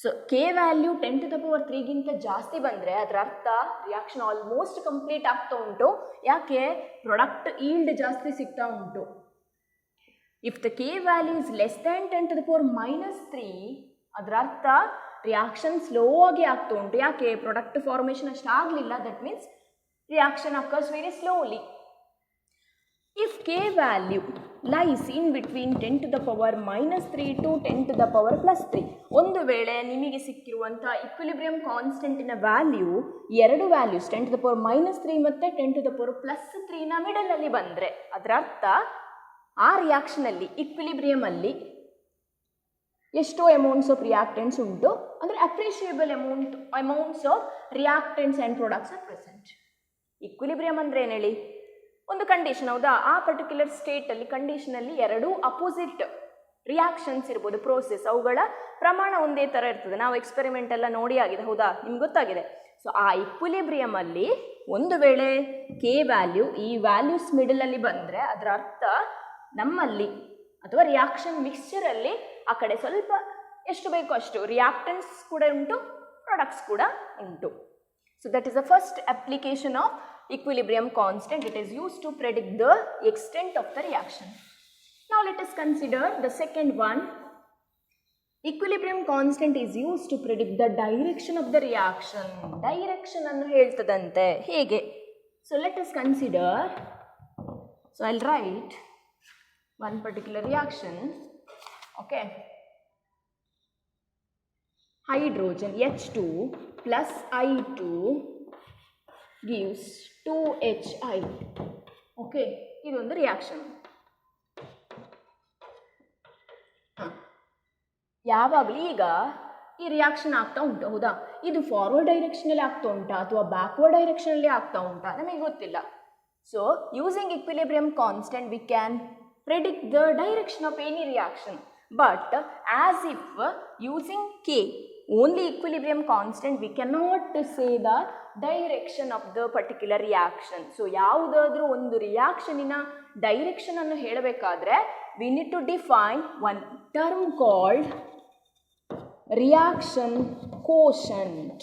So K value 10 to the power 3ಗಿಂತ ಜಾಸ್ತಿ ಬಂದರೆ ಅದರ ಅರ್ಥ ರಿಯಾಕ್ಷನ್ ಆಲ್ಮೋಸ್ಟ್ ಕಂಪ್ಲೀಟ್ ಆಗ್ತಾ ಉಂಟು. ಯಾಕೆ? ಪ್ರಾಡಕ್ಟ್ ಈಲ್ಡ್ ಜಾಸ್ತಿ ಸಿಗ್ತಾ ಉಂಟು. If the K value is less than 10⁻³ ಅದರ ಅರ್ಥ ರಿಯಾಕ್ಷನ್ ಸ್ಲೋ ಆಗಿ ಆಗ್ತಾ ಉಂಟು. ಯಾಕೆ? ಪ್ರಾಡಕ್ಟ್ ಫಾರ್ಮೇಷನ್ ಅಷ್ಟು ಆಗಲಿಲ್ಲ. That means reaction occurs very slowly. If K value lies in between 10⁻³ to 10⁻+3, ಒಂದು ವೇಳೆ ನಿಮಗೆ ಸಿಕ್ಕಿರುವಂಥ ಇಕ್ವಿಲಿಬ್ರಿಯಂ ಕಾನ್ಸ್ಟೆಂಟಿನ ವ್ಯಾಲ್ಯೂ ಎರಡು ವ್ಯಾಲ್ಯೂಸ್ 10⁻³ ಮತ್ತು 10⁻+3ನ ಮಿಡಲಲ್ಲಿ ಬಂದರೆ ಅದರ ಅರ್ಥ ಆ ರಿಯಾಕ್ಷನಲ್ಲಿ ಇಕ್ವಿಲಿಬ್ರಿಯಮಲ್ಲಿ ಎಷ್ಟೋ ಅಮೌಂಟ್ಸ್ ಆಫ್ ರಿಯಾಕ್ಟೆಂಟ್ಸ್ ಉಂಟು, ಅಂದರೆ appreciable amounts of reactants and products are present. Equilibrium ಅಂದರೆ ಏನು ಹೇಳಿ? ಒಂದು ಕಂಡೀಷನ್, ಹೌದಾ? ಆ ಪರ್ಟಿಕ್ಯುಲರ್ ಸ್ಟೇಟಲ್ಲಿ ಕಂಡೀಷನಲ್ಲಿ ಎರಡೂ ಅಪೋಸಿಟ್ ರಿಯಾಕ್ಷನ್ಸ್ ಇರ್ಬೋದು, ಪ್ರೋಸೆಸ್, ಅವುಗಳ ಪ್ರಮಾಣ ಒಂದೇ ಥರ ಇರ್ತದೆ. ನಾವು ಎಕ್ಸ್ಪೆರಿಮೆಂಟ್ ಎಲ್ಲ ನೋಡಿ ಆಗಿದೆ, ಹೌದಾ? ನಿಮ್ಗೆ ಗೊತ್ತಾಗಿದೆ. ಸೊ ಆ ಇಕ್ವಿಲಿಬ್ರಿಯಮಲ್ಲಿ ಒಂದು ವೇಳೆ ಕೆ ವ್ಯಾಲ್ಯೂ ಈ ವ್ಯಾಲ್ಯೂಸ್ ಮಿಡಲಲ್ಲಿ ಬಂದರೆ ಅದರ ಅರ್ಥ ನಮ್ಮಲ್ಲಿ ಅಥವಾ ರಿಯಾಕ್ಷನ್ ಮಿಕ್ಸ್ಚರಲ್ಲಿ ಆ ಕಡೆ ಸ್ವಲ್ಪ ಎಷ್ಟು ಬೇಕೋ ಅಷ್ಟು ರಿಯಾಕ್ಟೆಂಟ್ಸ್ ಕೂಡ ಉಂಟು, ಪ್ರಾಡಕ್ಟ್ಸ್ ಕೂಡ ಉಂಟು. So that is the first application of equilibrium constant. It is used to predict the extent of the reaction. Now let us consider the second one. Equilibrium constant is used to predict the direction of the reaction. Direction annu heltadante hege. So let us consider. So I'll write one particular reaction. Okay. Hydrogen H2 plus I2 gives 2HI. Okay, ಇದೊಂದು reaction. ಯಾವಾಗಲೂ ಈಗ ಈ reaction ಆಗ್ತಾ ಉಂಟು, ಹೌದಾ? ಇದು forward ಡೈರೆಕ್ಷನಲ್ಲಿ ಆಗ್ತಾ ಉಂಟಾ ಅಥವಾ ಬ್ಯಾಕ್ವರ್ಡ್ ಡೈರೆಕ್ಷನಲ್ಲಿ ಆಗ್ತಾ ಉಂಟಾ ನಮಗೆ ಗೊತ್ತಿಲ್ಲ. So using equilibrium constant we can predict the direction of any reaction. But as if using K only equilibrium constant we cannot say the direction of the particular reaction. So ಯಾವುದಾದ್ರೂ ಒಂದು ರಿಯಾಕ್ಷನಿನ direction ಅನ್ನು ಹೇಳಬೇಕಾದ್ರೆ we need to define one term called reaction quotient.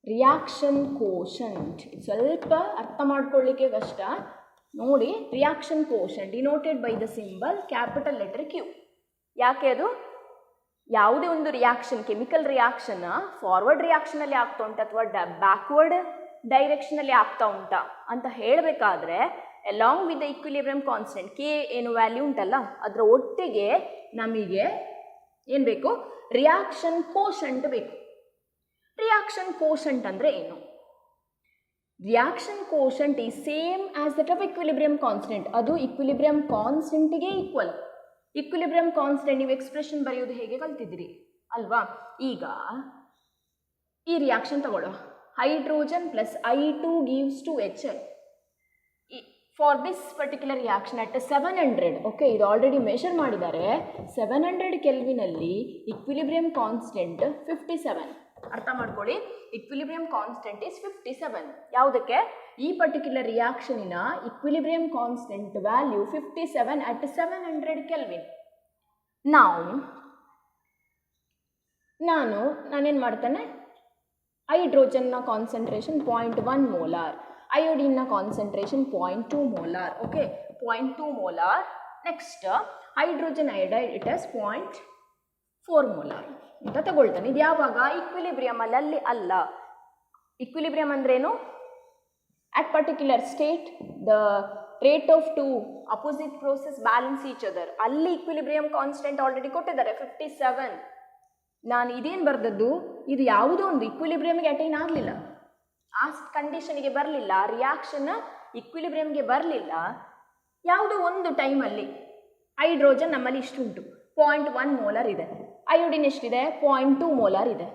reaction quotient ಸ್ವಲ್ಪ ಅರ್ಥ ಮಾಡ್ಕೊಳ್ಳಿಕ್ಕೆ ಕಷ್ಟ ನೋಡಿ. reaction quotient denoted by the symbol capital letter Q. ಯಾಕೆ ಅದು? ಯಾವುದೇ ಒಂದು ರಿಯಾಕ್ಷನ್, ಕೆಮಿಕಲ್ ರಿಯಾಕ್ಷನ್ ಫಾರ್ವರ್ಡ್ ರಿಯಾಕ್ಷನಲ್ಲಿ ಆಗ್ತಾ ಉಂಟಾ ಅಥವಾ ಬ್ಯಾಕ್ವರ್ಡ್ ಡೈರೆಕ್ಷನಲ್ಲಿ ಆಗ್ತಾ ಉಂಟಾ ಅಂತ ಹೇಳಬೇಕಾದ್ರೆ along with the equilibrium constant K ಏನು ವ್ಯಾಲ್ಯೂ ಉಂಟಲ್ಲ ಅದರ ಒಟ್ಟಿಗೆ ನಮಗೆ ಏನು ಬೇಕು? ರಿಯಾಕ್ಷನ್ ಕೋಶಂಟ್ ಬೇಕು. ರಿಯಾಕ್ಷನ್ ಕೋಶಂಟ್ ಅಂದರೆ ಏನು? Reaction quotient is same as that of equilibrium constant. ಅದು ಇಕ್ವಿಲಿಬ್ರಿಯಂ ಕಾನ್ಸ್ಟೆಂಟ್ಗೆ ಈಕ್ವಲ್. ಇಕ್ವಿಲಿಬ್ರಿಯಂ ಕಾನ್ಸ್ಟೆಂಟ್ ನೀವು ಎಕ್ಸ್ಪ್ರೆಷನ್ ಬರೆಯೋದು ಹೇಗೆ ಕಲ್ತಿದ್ದೀರಿ ಅಲ್ವಾ? ಈಗ ಈ ರಿಯಾಕ್ಷನ್ ತಗೊಳ್ಳೋ, hydrogen plus I2 gives 2HI. For this particular reaction at 700, okay, ಇದು ಆಲ್ರೆಡಿ ಮೆಷರ್ ಮಾಡಿದ್ದಾರೆ. 700 ಕೆಲ್ವಿನಲ್ಲಿ ಇಕ್ವಿಲಿಬ್ರಿಯಂ ಕಾನ್ಸ್ಟೆಂಟ್ 57. ಅರ್ಥ ಮಾಡ್ಕೊಳ್ಳಿ, ಇಕ್ವಿಲಿಬ್ರಿಯಂ ಕಾನ್ಸ್ಟೆಂಟ್ ಇಸ್ 57. ಯಾವುದಕ್ಕೆ? ಈ ಪರ್ಟಿಕ್ಯುಲರ್ ರಿಯಾಕ್ಷನಿನ equilibrium constant value 57 at 700 kelvin. ನಾನೇನು ಮಾಡ್ತೇನೆ? ಹೈಡ್ರೋಜನ್ನ ಕಾನ್ಸಂಟ್ರೇಷನ್ 0.1 ಮೋಲಾರ್, ಅಯೋಡಿನ್ನ concentration 0.2 molar. Okay, 0.2 molar. Next hydrogen iodide it as 0.4 molar ಅಂತ ತಗೊಳ್ತಾನೆ. ಇದು ಯಾವಾಗ? ಇಕ್ವಿಲಿಬ್ರಿಯಮ್ ಅಲ್ಲಿ ಅಲ್ಲ. ಇಕ್ವಿಲಿಬ್ರಿಯಮ್ ಅಂದ್ರೇನು? At particular state the rate of two opposite process balance each other. ಅಲ್ಲಿ ಇಕ್ವಿಲಿಬ್ರಿಯಂ ಕಾನ್ಸ್ಟೆಂಟ್ ಆಲ್ರೆಡಿ ಕೊಟ್ಟಿದ್ದಾರೆ 57. ನಾನು ಇದೇನು ಬರೆದದ್ದು, ಇದು ಯಾವುದೋ ಒಂದು ಇಕ್ವಿಲಿಬ್ರಿಯಮ್ಗೆ ಅಟೈನ್ ಆಗಲಿಲ್ಲ, ಆ ಕಂಡೀಷನಿಗೆ ಬರಲಿಲ್ಲ, ರಿಯಾಕ್ಷನ್ ಇಕ್ವಿಲಿಬ್ರಿಯಮ್ಗೆ ಬರಲಿಲ್ಲ. ಯಾವುದೋ ಒಂದು ಟೈಮಲ್ಲಿ ಹೈಡ್ರೋಜನ್ ನಮ್ಮಲ್ಲಿ ಇಷ್ಟು ಉಂಟು, 0.1 ಮೋಲಾರ್ ಇದೆ. ಅಯೋಡಿನ್ ಎಷ್ಟಿದೆ? 0.2 ಮೋಲಾರ್ ಇದೆ.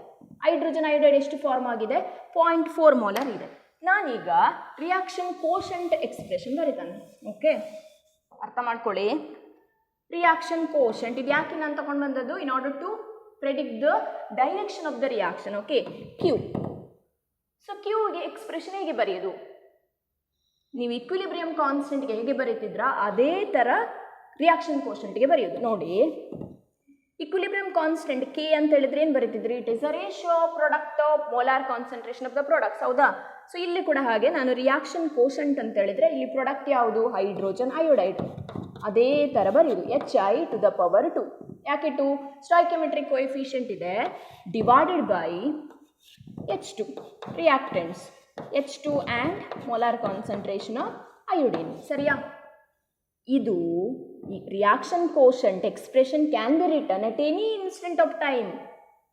ಹೈಡ್ರೋಜನ್ ಅಯೋಡೈಡ್ ಎಷ್ಟು ಫಾರ್ಮ್ ಆಗಿದೆ? 0.4 ಮೋಲಾರ್ ಇದೆ. ನಾನೀಗ ರಿಯಾಕ್ಷನ್ ಕೋಶಂಟ್ ಎಕ್ಸ್ಪ್ರೆಷನ್ ಬರೀತಾನೆ. ಓಕೆ, ಅರ್ಥ ಮಾಡ್ಕೊಳ್ಳಿ. ರಿಯಾಕ್ಷನ್ ಕೋಶಂಟ್ ಇದು ಯಾಕೆ ನಾನು ತಗೊಂಡು ಬಂದದ್ದು? In order to predict the direction of the reaction. Okay, Q. So ಕ್ಯೂಗೆ ಎಕ್ಸ್ಪ್ರೆಷನ್ ಹೇಗೆ ಬರೆಯೋದು? ನೀವು ಇಕ್ವಿಲಿಬ್ರಿಯಂ ಕಾನ್ಸ್ಟೆಂಟ್ಗೆ ಹೇಗೆ ಬರೀತಿದ್ರಾ ಅದೇ ಥರ ರಿಯಾಕ್ಷನ್ ಕೋಶಂಟ್ಗೆ ಬರೆಯೋದು. ನೋಡಿ, ಇಕ್ವಿಲಿಬ್ರಿಯಂ ಕಾನ್ಸ್ಟೆಂಟ್ ಕೆ ಅಂತ ಹೇಳಿದ್ರೆ ಏನು ಬರೀತಿದ್ರಿ? It is a ratio product of molar concentration of the products, ಹೌದಾ? ಸೊ ಇಲ್ಲಿ ಕೂಡ ಹಾಗೆ ನಾನು ರಿಯಾಕ್ಷನ್ ಕೋಶಂಟ್ ಅಂತ ಹೇಳಿದ್ರೆ ಇಲ್ಲಿ ಪ್ರಾಡಕ್ಟ್ ಯಾವುದು? Hydrogen iodide. ಅದೇ ಥರ ಬರೆಯೋದು HI⁻². ಯಾಕೆ 2 ಸ್ಟಾಯ್ಕಿಯೋಮೆಟ್ರಿಕ್ ಕೋಎಫಿಷಿಯಂಟ್ ಇದೆ divided by H2 reactants H2 and molar concentration of iodine. ಸರಿಯಾ? ಇದು reaction quotient expression can be written at any instant of time.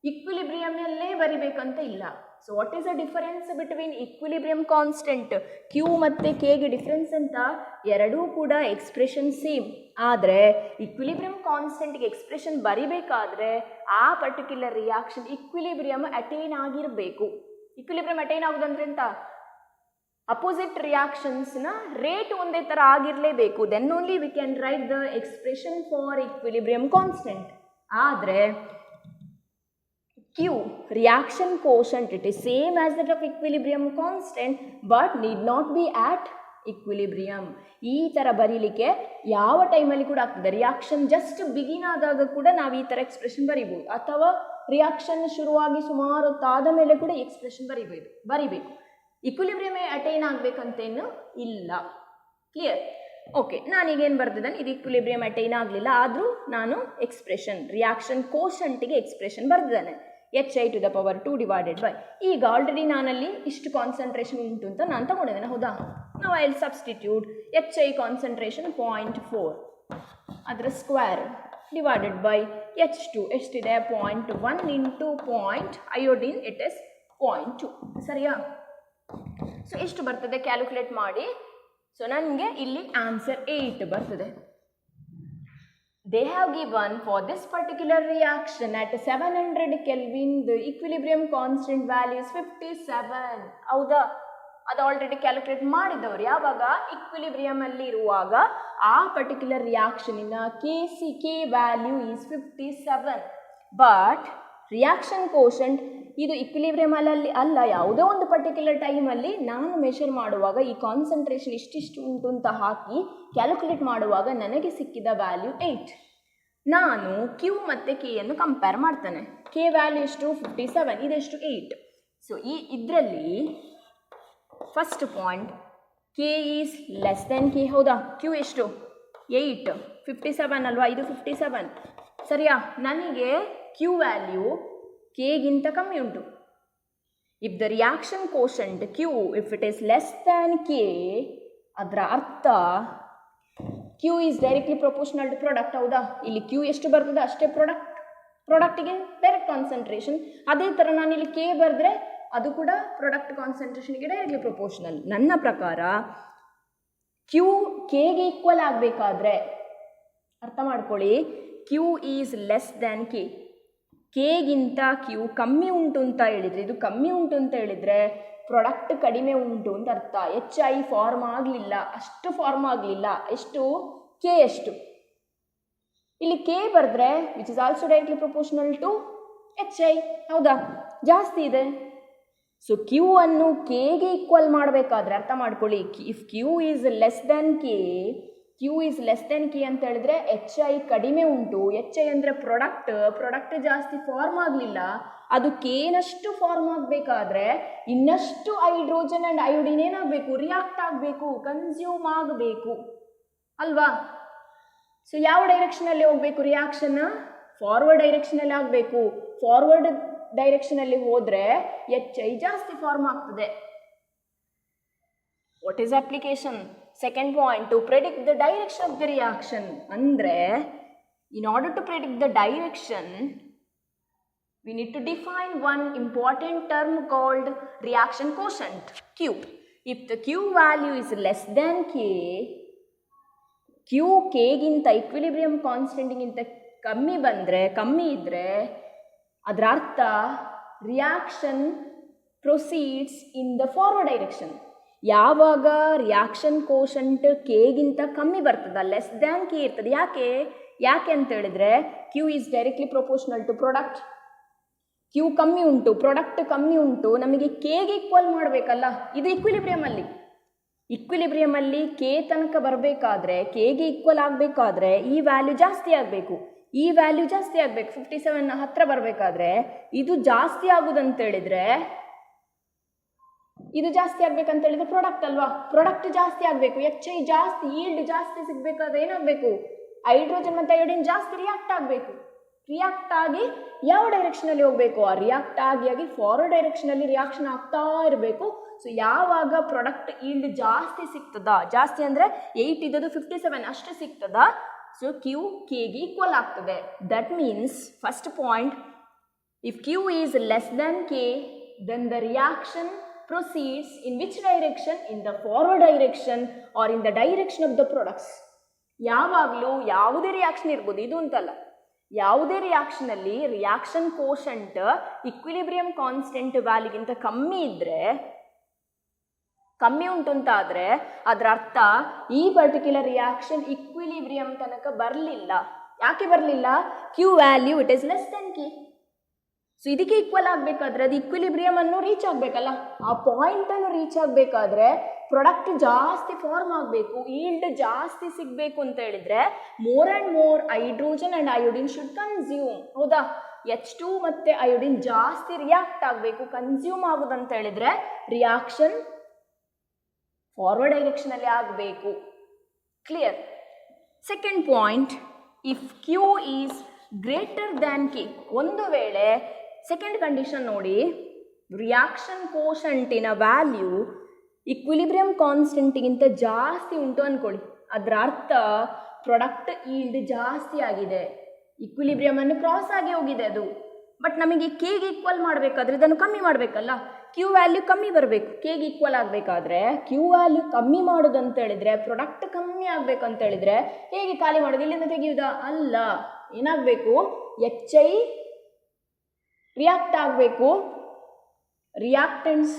ಇಕ್ವಿಲಿಬ್ರಿಯಮ್ನಲ್ಲೇ ಬರಿಬೇಕಂತ ಇಲ್ಲ. So what is the difference between equilibrium constant Q ಮತ್ತು ಕೆಗೆ difference ಅಂತ? ಎರಡೂ ಕೂಡ ಎಕ್ಸ್ಪ್ರೆಷನ್ ಸೇಮ್. ಆದರೆ ಇಕ್ವಿಲಿಬ್ರಿಯಮ್ ಕಾನ್ಸ್ಟೆಂಟ್ಗೆ ಎಕ್ಸ್ಪ್ರೆಷನ್ ಬರಿಬೇಕಾದ್ರೆ ಆ ಪರ್ಟಿಕ್ಯುಲರ್ ರಿಯಾಕ್ಷನ್ ಇಕ್ವಿಲಿಬ್ರಿಯಮ್ ಅಟೈನ್ ಆಗಿರಬೇಕು. ಇಕ್ವಿಲಿಬ್ರಿಯಮ್ ಅಟೈನ್ ಆಗೋದಂದ್ರೆ ಅಂತ ಅಪೋಸಿಟ್ ರಿಯಾಕ್ಷನ್ಸ್ನ ರೇಟ್ ಒಂದೇ ಥರ ಆಗಿರಲೇಬೇಕು. Then only we can write the expression for equilibrium constant. ಆದರೆ Q reaction quotient, it is same as that of equilibrium constant but need not be at equilibrium. ಈ ಥರ ಬರೀಲಿಕ್ಕೆ ಯಾವ ಟೈಮಲ್ಲಿ ಕೂಡ ಆಗ್ತದೆ. ರಿಯಾಕ್ಷನ್ ಜಸ್ಟ್ ಬಿಗಿನ್ ಆದಾಗ ಕೂಡ ನಾವು ಈ ಥರ ಎಕ್ಸ್ಪ್ರೆಷನ್ ಬರಿಬೋದು, ಅಥವಾ ರಿಯಾಕ್ಷನ್ ಶುರುವಾಗಿ ಸುಮಾರು ಹೊತ್ತಾದ ಮೇಲೆ ಕೂಡ ಎಕ್ಸ್ಪ್ರೆಷನ್ ಬರಿಬೇಕು. ಇಕ್ವಿಲಿಬ್ರಿಯಮೇ ಅಟೈನ್ ಆಗಬೇಕಂತೇನು ಇಲ್ಲ. ಕ್ಲಿಯರ್? ಓಕೆ, ನಾನೀಗೇನು ಬರ್ತಿದ್ದೇನೆ, ಇದು ಇಕ್ವಿಲಿಬ್ರಿಯಮ್ ಅಟೈನ್ ಆಗಲಿಲ್ಲ, ಆದರೂ ನಾನು ಎಕ್ಸ್ಪ್ರೆಷನ್ ರಿಯಾಕ್ಷನ್ ಕೋಶಂಟಿಗೆ ಎಕ್ಸ್ಪ್ರೆಷನ್ ಬರ್ತಿದ್ದೇನೆ HI⁻² ಡಿವೈಡೆಡ್ ಬೈ. ಈಗ ಆಲ್ರೆಡಿ ನಾನಲ್ಲಿ ಇಷ್ಟು ಕಾನ್ಸಂಟ್ರೇಷನ್ ಉಂಟು ಅಂತ ನಾನು ತಗೊಂಡಿದ್ದೇನೆ, ಹೌದಾ? ನಾವು I will substitute HI concentration 0.4 ಅದರ ಸ್ಕ್ವೇರ್ ಡಿವೈಡೆಡ್ ಬೈ H2 ಎಷ್ಟಿದೆ 0.1 ಇಂಟು ಅಯೋಡಿನ್ ಇಟ್ ಇಸ್ 0.2. ಸರಿಯಾ? ಸೊ ಎಷ್ಟು ಬರ್ತದೆ ಕ್ಯಾಲ್ಕುಲೇಟ್ ಮಾಡಿ. ಸೊ ನನಗೆ ಇಲ್ಲಿ ಆನ್ಸರ್ 8 ಬರ್ತದೆ. They have given for this particular reaction at 700 Kelvin the equilibrium constant value is 57. ಹೌದಾ? ಅದು ಆಲ್ರೆಡಿ ಕ್ಯಾಲ್ಕುಲೇಟ್ ಮಾಡಿದವರು. ಯಾವಾಗ? ಇಕ್ವಿಲಿಬ್ರಿಯಮ್ ಅಲ್ಲಿ ಇರುವಾಗ ಆ ಪರ್ಟಿಕ್ಯುಲರ್ ರಿಯಾಕ್ಷನಿನ K value is 57. But reaction quotient ಇದು ಇಕ್ವಿಲಿಬ್ರಿಯಮ್ ಅಲ್ಲಿ ಅಲ್ಲ, ಯಾವುದೋ ಒಂದು ಪರ್ಟಿಕ್ಯುಲರ್ ಟೈಮಲ್ಲಿ ನಾನು ಮೆಷರ್ ಮಾಡುವಾಗ ಈ ಕಾನ್ಸಂಟ್ರೇಷನ್ ಇಷ್ಟಿಷ್ಟು ಉಂಟು ಅಂತ ಹಾಕಿ ಕ್ಯಾಲ್ಕುಲೇಟ್ ಮಾಡುವಾಗ ನನಗೆ ಸಿಕ್ಕಿದ ವ್ಯಾಲ್ಯೂ 8. ನಾನು ಕ್ಯೂ ಮತ್ತು ಕೆಯನ್ನು ಕಂಪೇರ್ ಮಾಡ್ತಾನೆ. ಕೆ ವ್ಯಾಲ್ಯೂ ಎಷ್ಟು 57, ಇದೆಷ್ಟು 8. ಸೊ ಇದರಲ್ಲಿ first point K is less then K. ಹೌದಾ? ಕ್ಯೂ ಎಷ್ಟು 8, 57 ಅಲ್ವಾ? ಇದು 57. ಸರಿಯಾ? ನನಗೆ ಕ್ಯೂ ವ್ಯಾಲ್ಯೂ ಕೆಗಿಂತ ಕಮ್ಮಿ ಉಂಟು. If the reaction quotient Q if it is less than K, ಅದರ ಅರ್ಥ Q is directly proportional to product. ಹೌದಾ? ಇಲ್ಲಿ ಕ್ಯೂ ಎಷ್ಟು ಬರ್ತದೆ ಅಷ್ಟೇ ಪ್ರಾಡಕ್ಟಿಗೆ ಡೈರೆಕ್ಟ್ ಕಾನ್ಸಂಟ್ರೇಷನ್. ಅದೇ ಥರ ನಾನು ಇಲ್ಲಿ ಕೆ ಬರೆದ್ರೆ ಅದು ಕೂಡ ಪ್ರಾಡಕ್ಟ್ ಕಾನ್ಸಂಟ್ರೇಷನ್ಗೆ ಡೈರೆಕ್ಟ್ಲಿ ಪ್ರೊಪೋರ್ಷನಲ್. ನನ್ನ ಪ್ರಕಾರ ಕ್ಯೂ ಕೆಗೆ ಈಕ್ವಲ್ ಆಗಬೇಕಾದ್ರೆ ಅರ್ಥ ಮಾಡ್ಕೊಳ್ಳಿ, Q is less than K. ಕೆಗಿಂತ ಕ್ಯೂ ಕಮ್ಮಿ ಉಂಟು ಅಂತ ಹೇಳಿದರೆ, ಇದು ಕಮ್ಮಿ ಉಂಟು ಅಂತ ಹೇಳಿದರೆ ಪ್ರಾಡಕ್ಟ್ ಕಡಿಮೆ ಉಂಟು ಅಂತ ಅರ್ಥ. HI ಫಾರ್ಮ್ ಆಗಲಿಲ್ಲ, ಅಷ್ಟು ಫಾರ್ಮ್ ಆಗಲಿಲ್ಲ. ಎಷ್ಟು? ಕೆ ಎಷ್ಟು? ಇಲ್ಲಿ ಕೆ ಬರೆದ್ರೆ which is also directly proportional to HI. ಹೌದಾ? ಜಾಸ್ತಿ ಇದೆ. ಸೊ ಕ್ಯೂ ಅನ್ನು ಕೆಗೆ ಈಕ್ವಲ್ ಮಾಡಬೇಕಾದ್ರೆ ಅರ್ಥ ಮಾಡ್ಕೊಳ್ಳಿ, if Q is less than K, Q is less then K ಅಂತ ಹೇಳಿದ್ರೆ HI ಕಡಿಮೆ ಉಂಟು. HI ಅಂದರೆ ಪ್ರಾಡಕ್ಟ್ ಜಾಸ್ತಿ ಫಾರ್ಮ್ ಆಗಲಿಲ್ಲ, ಅದು ಕೇನಷ್ಟು ಫಾರ್ಮ್ ಆಗಬೇಕಾದ್ರೆ ಇನ್ನಷ್ಟು ಹೈಡ್ರೋಜನ್ ಆ್ಯಂಡ್ ಅಯೋಡಿನ್ ಏನಾಗಬೇಕು? ರಿಯಾಕ್ಟ್ ಆಗಬೇಕು, ಕನ್ಸ್ಯೂಮ್ ಆಗಬೇಕು ಅಲ್ವಾ? ಸೊ ಯಾವ ಡೈರೆಕ್ಷನಲ್ಲಿ ಹೋಗಬೇಕು ರಿಯಾಕ್ಷನ್? ಫಾರ್ವರ್ಡ್ ಡೈರೆಕ್ಷನಲ್ಲಿ ಆಗಬೇಕು. ಫಾರ್ವರ್ಡ್ ಡೈರೆಕ್ಷನಲ್ಲಿ ಹೋದರೆ HI ಜಾಸ್ತಿ ಫಾರ್ಮ್ ಆಗ್ತದೆ. What is application? Second point, to predict the direction of the reaction. ಅಂದರೆ in order to predict the direction we need to define one important term called reaction quotient, Q. If the Q value is less than K, Q Kಗಿಂತ equilibrium ಕಾನ್ಸ್ಟೆಂಟ್ಗಿಂತ ಕಮ್ಮಿ ಇದ್ದರೆ ಅದರ ಅರ್ಥ reaction proceeds in the forward direction. ಯಾವಾಗ reaction quotient ಕೆಗಿಂತ ಕಮ್ಮಿ ಬರ್ತದೆ, ಲೆಸ್ ದ್ಯಾನ್ ಕೆ ಇರ್ತದೆ. ಯಾಕೆ ಅಂತ ಹೇಳಿದ್ರೆ Q is directly proportional to product. Q ಕಮ್ಮಿ ಉಂಟು, ಪ್ರಾಡಕ್ಟ್ ಕಮ್ಮಿ ಉಂಟು, ನಮಗೆ ಕೆಗೆ ಈಕ್ವಲ್ ಮಾಡಬೇಕಲ್ಲ. ಇದು ಇಕ್ವಿಲಿಬ್ರಿಯಮ್ ಅಲ್ಲಿ ಕೆ ತನಕ ಬರಬೇಕಾದ್ರೆ, ಕೆಗೆ ಈಕ್ವಲ್ ಆಗಬೇಕಾದ್ರೆ ಈ ವ್ಯಾಲ್ಯೂ ಜಾಸ್ತಿ ಆಗಬೇಕು. 57 ಹತ್ರ ಬರಬೇಕಾದ್ರೆ ಇದು ಜಾಸ್ತಿ ಆಗುದಂತ ಹೇಳಿದ್ರೆ ಇದು ಜಾಸ್ತಿ ಆಗ್ಬೇಕಂತ ಹೇಳಿದ್ರೆ ಪ್ರಾಡಕ್ಟ್ ಅಲ್ವಾ, ಪ್ರಾಡಕ್ಟ್ ಜಾಸ್ತಿ ಆಗಬೇಕು, HI ಜಾಸ್ತಿ, ಈಲ್ಡ್ ಜಾಸ್ತಿ ಸಿಗಬೇಕಾದ್ರೆ ಏನಾಗಬೇಕು, ಹೈಡ್ರೋಜನ್ ಮತ್ತು ಅಯೋಡಿನ್ ಜಾಸ್ತಿ ರಿಯಾಕ್ಟ್ ಆಗಬೇಕು. ರಿಯಾಕ್ಟ್ ಆಗಿ ಯಾವ ಡೈರೆಕ್ಷನಲ್ಲಿ ಹೋಗಬೇಕು, ಆ ರಿಯಾಕ್ಟ್ ಆಗಿ ಫಾರ್ವರ್ಡ್ ಡೈರೆಕ್ಷನಲ್ಲಿ ರಿಯಾಕ್ಷನ್ ಆಗ್ತಾ ಇರಬೇಕು. ಸೊ ಯಾವಾಗ ಪ್ರಾಡಕ್ಟ್ ಈಲ್ಡ್ ಜಾಸ್ತಿ ಸಿಗ್ತದ, ಜಾಸ್ತಿ ಅಂದರೆ 8 ಇದ್ದದ್ದು 57 ಅಷ್ಟು ಸಿಗ್ತದ, ಸೊ Q Kಗೆ ಈಕ್ವಲ್ ಆಗ್ತದೆ. That means first point, if Q is less than K, then the reaction proceeds in which direction? In the forward direction or in the direction of the products. ಯಾವಾಗಲೂ ಯಾವುದೇ reaction ಇರ್ಬೋದು, ಇದು ಅಂತಲ್ಲ, ಯಾವುದೇ ರಿಯಾಕ್ಷನಲ್ಲಿ reaction quotient equilibrium constant ವ್ಯಾಲ್ಯೂಗಿಂತ ಕಮ್ಮಿ ಇದ್ದರೆ, ಕಮ್ಮಿ ಉಂಟು ಅಂತ ಆದರೆ ಅದರ ಅರ್ಥ ಈ ಪರ್ಟಿಕ್ಯುಲರ್ ರಿಯಾಕ್ಷನ್ ಇಕ್ವಿಲಿಬ್ರಿಯಂ ತನಕ ಬರಲಿಲ್ಲ. ಯಾಕೆ ಬರಲಿಲ್ಲ? Q value it is less then K. So ಇದಕ್ಕೆ ಈಕ್ವಲ್ ಆಗಬೇಕಾದ್ರೆ ಅದು ಇಕ್ವಿಲಿಬ್ರಿಯಮ್ ಅನ್ನು ರೀಚ್ ಆಗಬೇಕಲ್ಲ, ಆ ಪಾಯಿಂಟನ್ನು ರೀಚ್ ಆಗಬೇಕಾದ್ರೆ ಪ್ರಾಡಕ್ಟ್ ಜಾಸ್ತಿ ಫಾರ್ಮ್ ಆಗಬೇಕು, ಈಲ್ಡ್ ಜಾಸ್ತಿ ಸಿಗಬೇಕು ಅಂತ ಹೇಳಿದರೆ more and more hydrogen and iodine should consume. ಹೌದಾ? H2 ಮತ್ತು ಅಯೋಡಿನ್ ಜಾಸ್ತಿ ರಿಯಾಕ್ಟ್ ಆಗಬೇಕು, ಕನ್ಸ್ಯೂಮ್ ಆಗೋದಂತ ಹೇಳಿದರೆ ರಿಯಾಕ್ಷನ್ ಫಾರ್ವರ್ಡ್ ಡೈರೆಕ್ಷನಲ್ಲಿ ಆಗಬೇಕು. Clear? Second point, if Q is greater than K, ಒಂದು ವೇಳೆ ಸೆಕೆಂಡ್ ಕಂಡೀಷನ್ ನೋಡಿ, ರಿಯಾಕ್ಷನ್ ಕೋಶಂಟಿನ ವ್ಯಾಲ್ಯೂ ಇಕ್ವಿಲಿಬ್ರಿಯಂ ಕಾನ್ಸ್ಟೆಂಟ್ಗಿಂತ ಜಾಸ್ತಿ ಉಂಟು ಅಂದ್ಕೊಳ್ಳಿ, ಅದರ ಅರ್ಥ ಪ್ರಾಡಕ್ಟ್ ಈಲ್ಡ್ ಜಾಸ್ತಿ ಆಗಿದೆ, ಇಕ್ವಿಲಿಬ್ರಿಯಮನ್ನು ಕ್ರಾಸ್ ಆಗಿ ಹೋಗಿದೆ ಅದು. ಬಟ್ ನಮಗೆ Kಗೆ ಈಕ್ವಲ್ ಮಾಡಬೇಕಾದ್ರೆ ಇದನ್ನು ಕಮ್ಮಿ ಮಾಡಬೇಕಲ್ಲ, Q ವ್ಯಾಲ್ಯೂ ಕಮ್ಮಿ ಬರಬೇಕು. Kಗೆ ಈಕ್ವಲ್ ಆಗಬೇಕಾದ್ರೆ Q ವ್ಯಾಲ್ಯೂ ಕಮ್ಮಿ ಮಾಡೋದಂತ ಹೇಳಿದರೆ, ಪ್ರಾಡಕ್ಟ್ ಕಮ್ಮಿ ಆಗಬೇಕಂತ ಹೇಳಿದರೆ ಹೇಗೆ ಖಾಲಿ ಮಾಡೋದು, ಇಲ್ಲಿಂದ ತೆಗೆಯುವುದಾ? ಅಲ್ಲ, ಏನಾಗಬೇಕು, HI ರಿಯಾಕ್ಟ್ ಆಗಬೇಕು, ರಿಯಾಕ್ಟೆಂಟ್ಸ್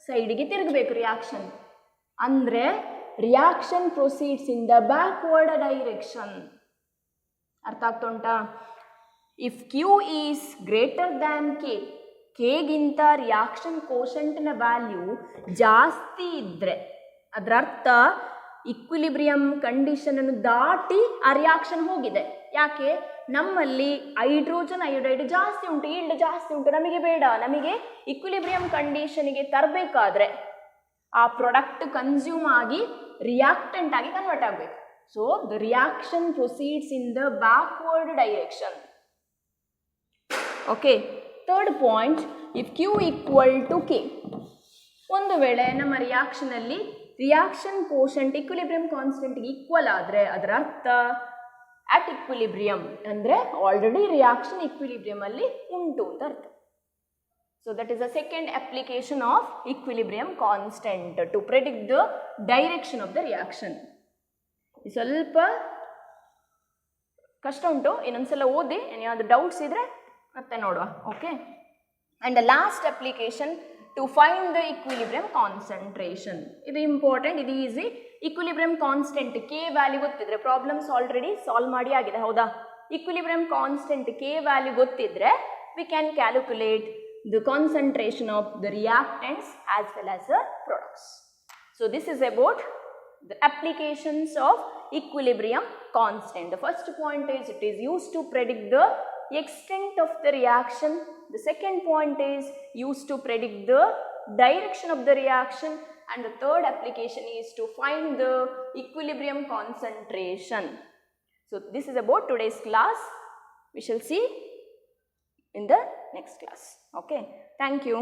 ಸೈಡಿಗೆ ತಿರುಗಬೇಕು ರಿಯಾಕ್ಷನ್, ಅಂದರೆ reaction proceeds in the backward direction. ಅರ್ಥ ಆಗ್ತಾ ಉಂಟಾ? If Q is greater than K, Kಗಿಂತ ರಿಯಾಕ್ಷನ್ ಕೋಶಂಟ್ನ ವ್ಯಾಲ್ಯೂ ಜಾಸ್ತಿ ಇದ್ದರೆ ಅದರ ಅರ್ಥ ಇಕ್ವಿಲಿಬ್ರಿಯಂ ಕಂಡೀಷನನ್ನು ದಾಟಿ ಆ ರಿಯಾಕ್ಷನ್ ಹೋಗಿದೆ. ಯಾಕೆ? ನಮ್ಮಲ್ಲಿ ಹೈಡ್ರೋಜನ್ ಅಯೋಡೈಡ್ ಜಾಸ್ತಿ ಉಂಟು, ಈಲ್ಡ್ ಜಾಸ್ತಿ ಉಂಟು, ನಮಗೆ ಬೇಡ, ನಮಗೆ ಇಕ್ವಿಲಿಬ್ರಿಯಂ ಕಂಡೀಷನಿಗೆ ತರಬೇಕಾದ್ರೆ ಆ ಪ್ರಾಡಕ್ಟ್ ಕನ್ಸ್ಯೂಮ್ ಆಗಿ ರಿಯಾಕ್ಟೆಂಟ್ ಆಗಿ ಕನ್ವರ್ಟ್ ಆಗಬೇಕು. So the reaction proceeds in the backward direction. Okay. Third point, if Q equal to K, ಒಂದು ವೇಳೆ ನಮ್ಮ ರಿಯಾಕ್ಷನಲ್ಲಿ ರಿಯಾಕ್ಷನ್ ಕೋಶಂಟ್ ಇಕ್ವಿಲಿಬ್ರಿಯಂ ಕಾನ್ಸ್ಟೆಂಟ್ಗೆ ಈಕ್ವಲ್ ಆದರೆ ಅದರ ಅರ್ಥ ಅಟ್ ಇಕ್ವಿಲಿಬ್ರಿಯಂ, ಅಂದರೆ ಆಲ್ರೆಡಿ ರಿಯಾಕ್ಷನ್ ಇಕ್ವಿಲಿಬ್ರಿಯಂ ಅಲ್ಲಿ ಉಂಟು ಅಂತ ಅರ್ಥ. So that is the second application of equilibrium constant to predict the direction of the reaction. ಸ್ವಲ್ಪ ಕಷ್ಟ ಉಂಟು, ಇನ್ನೊಂದ್ಸಲ ಓದಿ, ಏನಾದರೂ ಡೌಟ್ಸ್ ಇದ್ರೆ ಮತ್ತೆ ನೋಡುವ. Okay. And the last application to find the equilibrium concentration. ಇದು ಇಂಪಾರ್ಟೆಂಟ್, ಇದು easy. Equilibrium constant K value ಗೊತ್ತಿದ್ರೆ, ಪ್ರಾಬ್ಲಮ್ಸ್ ಆಲ್ರೆಡಿ ಸಾಲ್ವ್ ಮಾಡಿ ಆಗಿದೆ, ಹೌದಾ? ಇಕ್ವಿಲಿಬ್ರಿಯಂ ಕಾನ್ಸ್ಟೆಂಟ್ K ವ್ಯಾಲ್ಯೂ ಗೊತ್ತಿದ್ರೆ we can calculate the concentration of the reactants as well as the products. So this is about the applications of equilibrium constant. The first point is it is used to predict the extent of the reaction. The second point is used to predict the direction of the reaction, and the third application is to find the equilibrium concentration. So this is about today's class. We shall see in the next class. Okay, thank you.